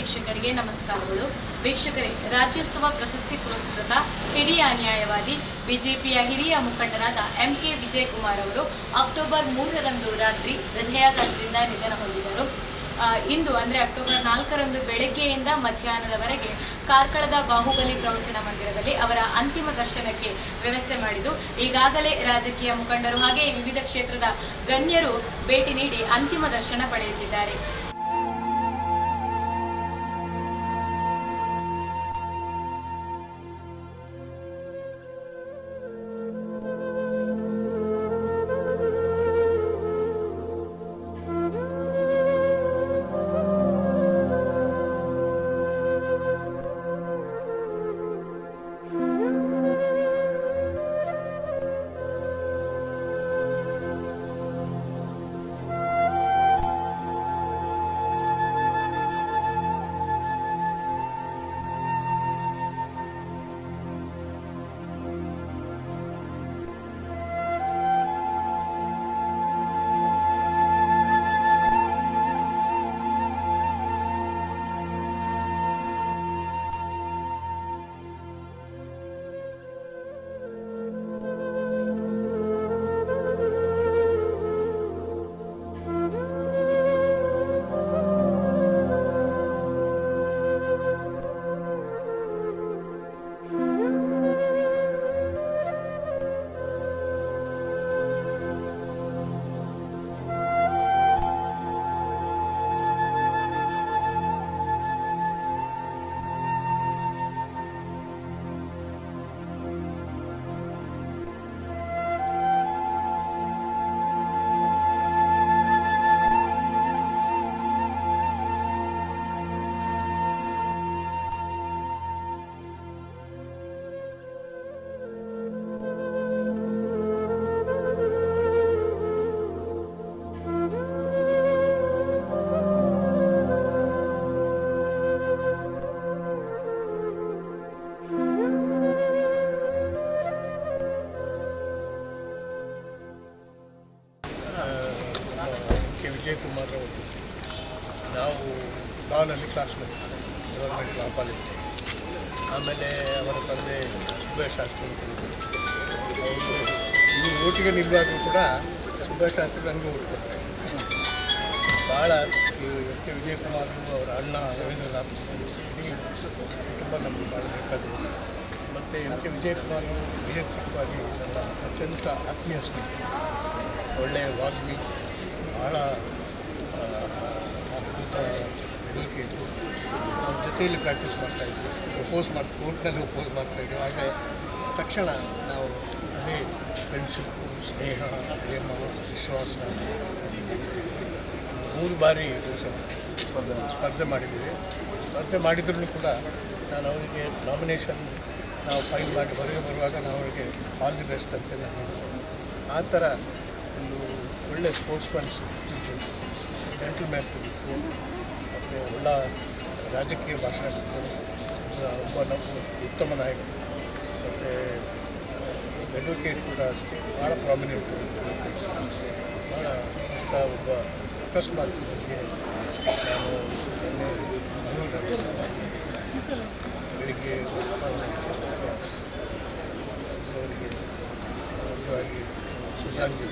ವೀಕ್ಷಕರಿಗೆ ನಮಸ್ಕಾರಗಳು. ವೀಕ್ಷಕರೇ, ರಾಜ್ಯೋತ್ಸವ ಪ್ರಶಸ್ತಿ ಪುರಸ್ಕೃತ ಹಿರಿಯ ನ್ಯಾಯವಾದಿ ಬಿಜೆಪಿಯ ಹಿರಿಯ ಮುಖಂಡರಾದ MK ವಿಜಯಕುಮಾರ್ ಅವರು ಅಕ್ಟೋಬರ್ 3ರಂದು ರಾತ್ರಿ ಹೃದಯಾಘಾತದಿಂದ ನಿಧನ ಹೊಂದಿದರು. ಇಂದು ಅಂದರೆ ಅಕ್ಟೋಬರ್ 4ರಂದು ಬೆಳಗ್ಗೆಯಿಂದ ಮಧ್ಯಾಹ್ನದವರೆಗೆ ಕಾರ್ಕಳದ ಬಾಹುಬಲಿ ಪ್ರವಚನ ಮಂದಿರದಲ್ಲಿ ಅವರ ಅಂತಿಮ ದರ್ಶನಕ್ಕೆ ವ್ಯವಸ್ಥೆ ಮಾಡಿದ್ದು, ಈಗಾಗಲೇ ರಾಜಕೀಯ ಮುಖಂಡರು ಹಾಗೆ ವಿವಿಧ ಕ್ಷೇತ್ರದ ಗಣ್ಯರು ಭೇಟಿ ನೀಡಿ ಅಂತಿಮ ದರ್ಶನ ಪಡೆಯುತ್ತಿದ್ದಾರೆ. ವಿಜಯಕುಮಾರ್ ಅವರು ನಾವು ಲಾನಲ್ಲಿ ಕ್ಲಾಸ್ಮೇಟ್ಸ್, ಗೌರ್ಮೆಂಟ್ ಲಾ ಕಾಲೇಜ್. ಆಮೇಲೆ ಅವರ ತಂದೆ ಸುಬ್ಬಯ್ಯ ಶಾಸ್ತ್ರಿ ಅಂತ ಅವರು ಇವರು ಓಟಿಗೆ ನಿಲ್ಲುವಾಗಲೂ ಕೂಡ ಸುಬ್ಬಯ್ಯ ಶಾಸ್ತ್ರಿ ನನಗೆ ಓಟ್ ಕೊಡ್ತಾರೆ. ಭಾಳ MK ವಿಜಯಕುಮಾರ್ ಅವರ ಅಣ್ಣ ರವೀಂದ್ರನಾಥ್ ತುಂಬ ನಮಗೆ ಭಾಳ ಬೇಕಾದರು. ಮತ್ತು MK ವಿಜಯಕುಮಾರ್ ವೈಯಕ್ತಿಕವಾಗಿ ನನ್ನ ಅತ್ಯಂತ ಆತ್ಮೀಯ ಸ್ನೇಹಿತ, ಒಳ್ಳೆಯ ವಾಗ್ಮಿ, ಭಾಳ ಅದ್ಭುತ ಎಡುವಿಕೆಯಿತ್ತು. ಅವ್ರ ಜೊತೆಯಲ್ಲಿ ಪ್ರಾಕ್ಟೀಸ್ ಮಾಡ್ತಾಯಿದ್ವಿ, ಕೋರ್ಟ್ನಲ್ಲಿ ಒಪ್ಪೋಸ್ ಮಾಡ್ತಾಯಿದ್ವಿ. ಹಾಗೆ ತಕ್ಷಣ ನಾವು ಅದೇ ಫ್ರೆಂಡ್ಶಿಪ್ಪು, ಸ್ನೇಹ, ಪ್ರೇಮ, ವಿಶ್ವಾಸ 3 ಬಾರಿ ಸ್ಪರ್ಧೆ ಮಾಡಿದ್ದೀವಿ. ಸ್ಪರ್ಧೆ ಮಾಡಿದ್ರೂ ಕೂಡ ನಾನು ಅವರಿಗೆ ನಾಮಿನೇಷನ್ ನಾವು ಫೈಲ್ ಮಾಡಿ ಹೊರಗೆ ಬರುವಾಗ ನಾವು ಅವರಿಗೆ ಆಲ್ ದಿ ಬೆಸ್ಟ್ ಅಂತ ನಾನು ಹೇಳ್ತೇನೆ. ಆ ಥರ ಒಂದು ಒಳ್ಳೆಯ ಸ್ಪೋರ್ಟ್ಸ್ ಮ್ಯಾನ್ಸ್ ಇತ್ತು, ಜೆಂಟಲ್ಮ್ಯಾನ್ ಇತ್ತು, ಮತ್ತು ಒಳ್ಳೆ ರಾಜಕೀಯ ಭಾಷಣ ಇತ್ತು, ಒಬ್ಬ ಉತ್ತಮ ನಾಯಕ. ಮತ್ತು ಅಡ್ವೊಕೇಟ್ ಕೂಡ ಅಷ್ಟೇ ಭಾಳ ಪ್ರಾಮಿನೆಂಟ್, ಭಾಳ ಅಂತ ಒಬ್ಬ ಅಕಸ್ಮಾತ್ ಬಗ್ಗೆ ನಾನು ಬೆಳಿಗ್ಗೆ ಅವರಿಗೆ ಮುಖ್ಯವಾಗಿ ಶ್ರದ್ಧಾಂಜಲಿ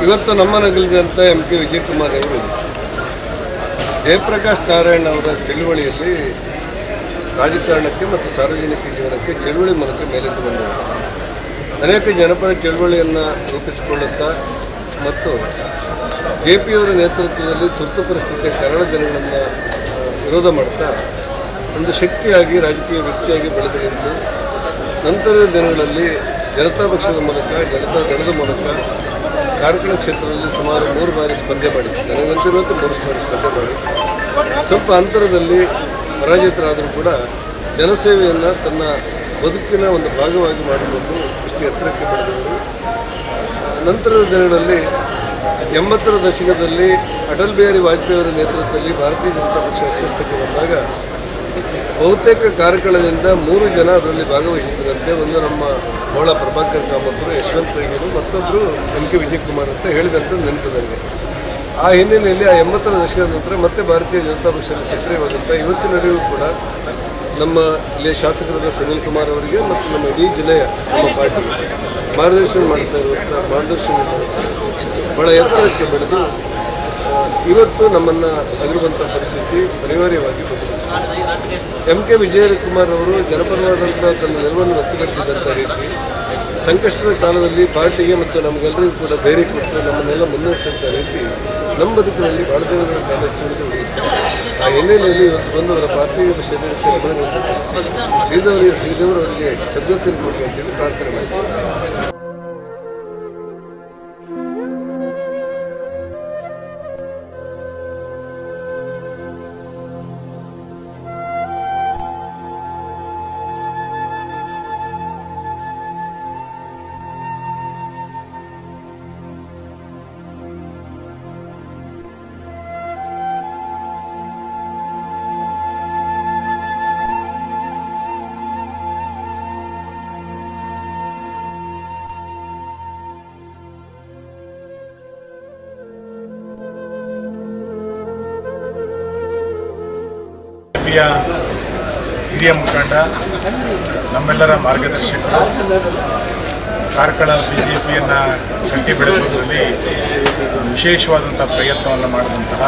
ಇವತ್ತು ನಮ್ಮ ನಗರದಂಥ ಎಂ ಕೆ ವಿಜಯಕುಮಾರ್ ಅವರು ಜಯಪ್ರಕಾಶ್ ನಾರಾಯಣ್ ಅವರ ಚಳುವಳಿಯಲ್ಲಿ ರಾಜಕಾರಣಕ್ಕೆ ಮತ್ತು ಸಾರ್ವಜನಿಕ ಜೀವನಕ್ಕೆ ಚಳುವಳಿ ಮೂಲಕ ಮೇಲೆದ್ದು ಬಂದವರು. ಅನೇಕ ಜನಪರ ಚಳುವಳಿಯನ್ನು ರೂಪಿಸಿಕೊಳ್ಳುತ್ತಾ ಮತ್ತು JP ಅವರ ನೇತೃತ್ವದಲ್ಲಿ ತುರ್ತು ಪರಿಸ್ಥಿತಿಯ ಕರಾಳ ದಿನಗಳನ್ನು ವಿರೋಧ ಮಾಡ್ತಾ ಒಂದು ಶಕ್ತಿಯಾಗಿ ರಾಜಕೀಯ ವ್ಯಕ್ತಿಯಾಗಿ ಬೆಳೆದು ನಿಂತು ನಂತರದ ದಿನಗಳಲ್ಲಿ ಜನತಾ ಪಕ್ಷದ ಮೂಲಕ ಜನತಾ ದಳದ ಮೂಲಕ ಕಾರ್ಕಳ ಕ್ಷೇತ್ರದಲ್ಲಿ ಸುಮಾರು 3 ಬಾರಿ ಸ್ಪರ್ಧೆ ಮಾಡಿ ನನಗೆ ನೆನಪಿರುವಂತೆ 3 ಬಾರಿ ಸ್ಪರ್ಧೆ ಮಾಡಿ ಸ್ವಲ್ಪ ಅಂತರದಲ್ಲಿ ಪರಾಜಿತರಾದರೂ ಕೂಡ ಜನಸೇವೆಯನ್ನು ತನ್ನ ಬದುಕಿನ ಒಂದು ಭಾಗವಾಗಿ ಮಾಡಿಕೊಂಡು ಇಷ್ಟು ಎತ್ತರಕ್ಕೆ ಬೆಳೆದವರು. ನಂತರದ ದಿನಗಳಲ್ಲಿ 80ರ ದಶಕದಲ್ಲಿ ಅಟಲ್ ಬಿಹಾರಿ ವಾಜಪೇಯಿ ಅವರ ನೇತೃತ್ವದಲ್ಲಿ ಭಾರತೀಯ ಜನತಾ ಪಕ್ಷ ಅಸ್ತಿತ್ವಕ್ಕೆ ಬಂದಾಗ ಬಹುತೇಕ ಕಾರ್ಕಳದಿಂದ 3 ಜನ ಅದರಲ್ಲಿ ಭಾಗವಹಿಸಿದ್ದರಂತೆ. ಒಂದು ನಮ್ಮ ಮೋಳ ಪ್ರಭಾಕರ್ ಕಾಮತ್ರು, ಯಶವಂತ ರೈಗರು, ಮತ್ತೊಬ್ಬರು ಎಂ ಕೆ ವಿಜಯಕುಮಾರ್ ಅಂತ ಹೇಳಿದಂಥ ನೆನಪು ನನಗೆ. ಆ ಹಿನ್ನೆಲೆಯಲ್ಲಿ ಆ 80ರ ದಶಕದ ನಂತರ ಮತ್ತೆ ಭಾರತೀಯ ಜನತಾ ಪಕ್ಷದಲ್ಲಿ ಸಕ್ರಿಯವಾದಂಥ ಇವತ್ತಿನವರೆಗೂ ಕೂಡ ನಮ್ಮ ಇಲ್ಲಿಯ ಶಾಸಕರಾದ ಸುನೀಲ್ ಕುಮಾರ್ ಅವರಿಗೆ ಮತ್ತು ನಮ್ಮ ಇಡೀ ಜಿಲ್ಲೆಯ ನಮ್ಮ ಪಾರ್ಟಿ ಮಾರ್ಗದರ್ಶನ ಮಾಡ್ತಾ ಇರುವಂಥ ಮಾರ್ಗದರ್ಶನ ಭಾಳ ಎತ್ತರಕ್ಕೆ ಬೆಳೆದು ಇವತ್ತು ನಮ್ಮನ್ನು ಅಗಿರುವಂಥ ಪರಿಸ್ಥಿತಿ ಅನಿವಾರ್ಯವಾಗಿ ಬಂದಿದೆ. ಎಂ ಕೆ ವಿಜಯಕುಮಾರ್ ಅವರು ಜನಪರವಾದಂಥ ತನ್ನ ನಿಲುವನ್ನು ವ್ಯಕ್ತಪಡಿಸಿದಂಥ ರೀತಿ ಸಂಕಷ್ಟದ ಕಾಲದಲ್ಲಿ ಪಾರ್ಟಿಗೆ ಮತ್ತು ನಮಗೆಲ್ಲರಿಗೂ ಕೂಡ ಧೈರ್ಯ ಕೊಟ್ಟು ನಮ್ಮನ್ನೆಲ್ಲ ಮುನ್ನಡೆಸಿದಂಥ ರೀತಿ ನಮ್ಮ ಬದುಕಿನಲ್ಲಿ ಭಾಳ ದಿನಗಳ ಕಾಲ ಚುಳಿದು ಉಳಿಯುತ್ತೆ. ಆ ಹಿನ್ನೆಲೆಯಲ್ಲಿ ಇವತ್ತು ಬಂದವರ ಪಾರ್ಥಿವ ಶರೀರಕ್ಕೆ ನಮನಗಳನ್ನು ಸಲ್ಲಿಸಿ ಶ್ರೀದೇವರವರಿಗೆ ಸದ್ಗತಿಯನ್ನು ಕೊಡಿ ಅಂತೇಳಿ ಪ್ರಾರ್ಥನೆ ಮಾಡ್ತೀವಿ. ಹಿರಿಯ ಮುಖಂಡ, ನಮ್ಮೆಲ್ಲರ ಮಾರ್ಗದರ್ಶಕರು, ಕಾರ್ಕಳ BJPಯನ್ನು ಕಟ್ಟಿ ಬೆಳೆಸುವುದರಲ್ಲಿ ವಿಶೇಷವಾದಂಥ ಪ್ರಯತ್ನವನ್ನು ಮಾಡಿದಂತಹ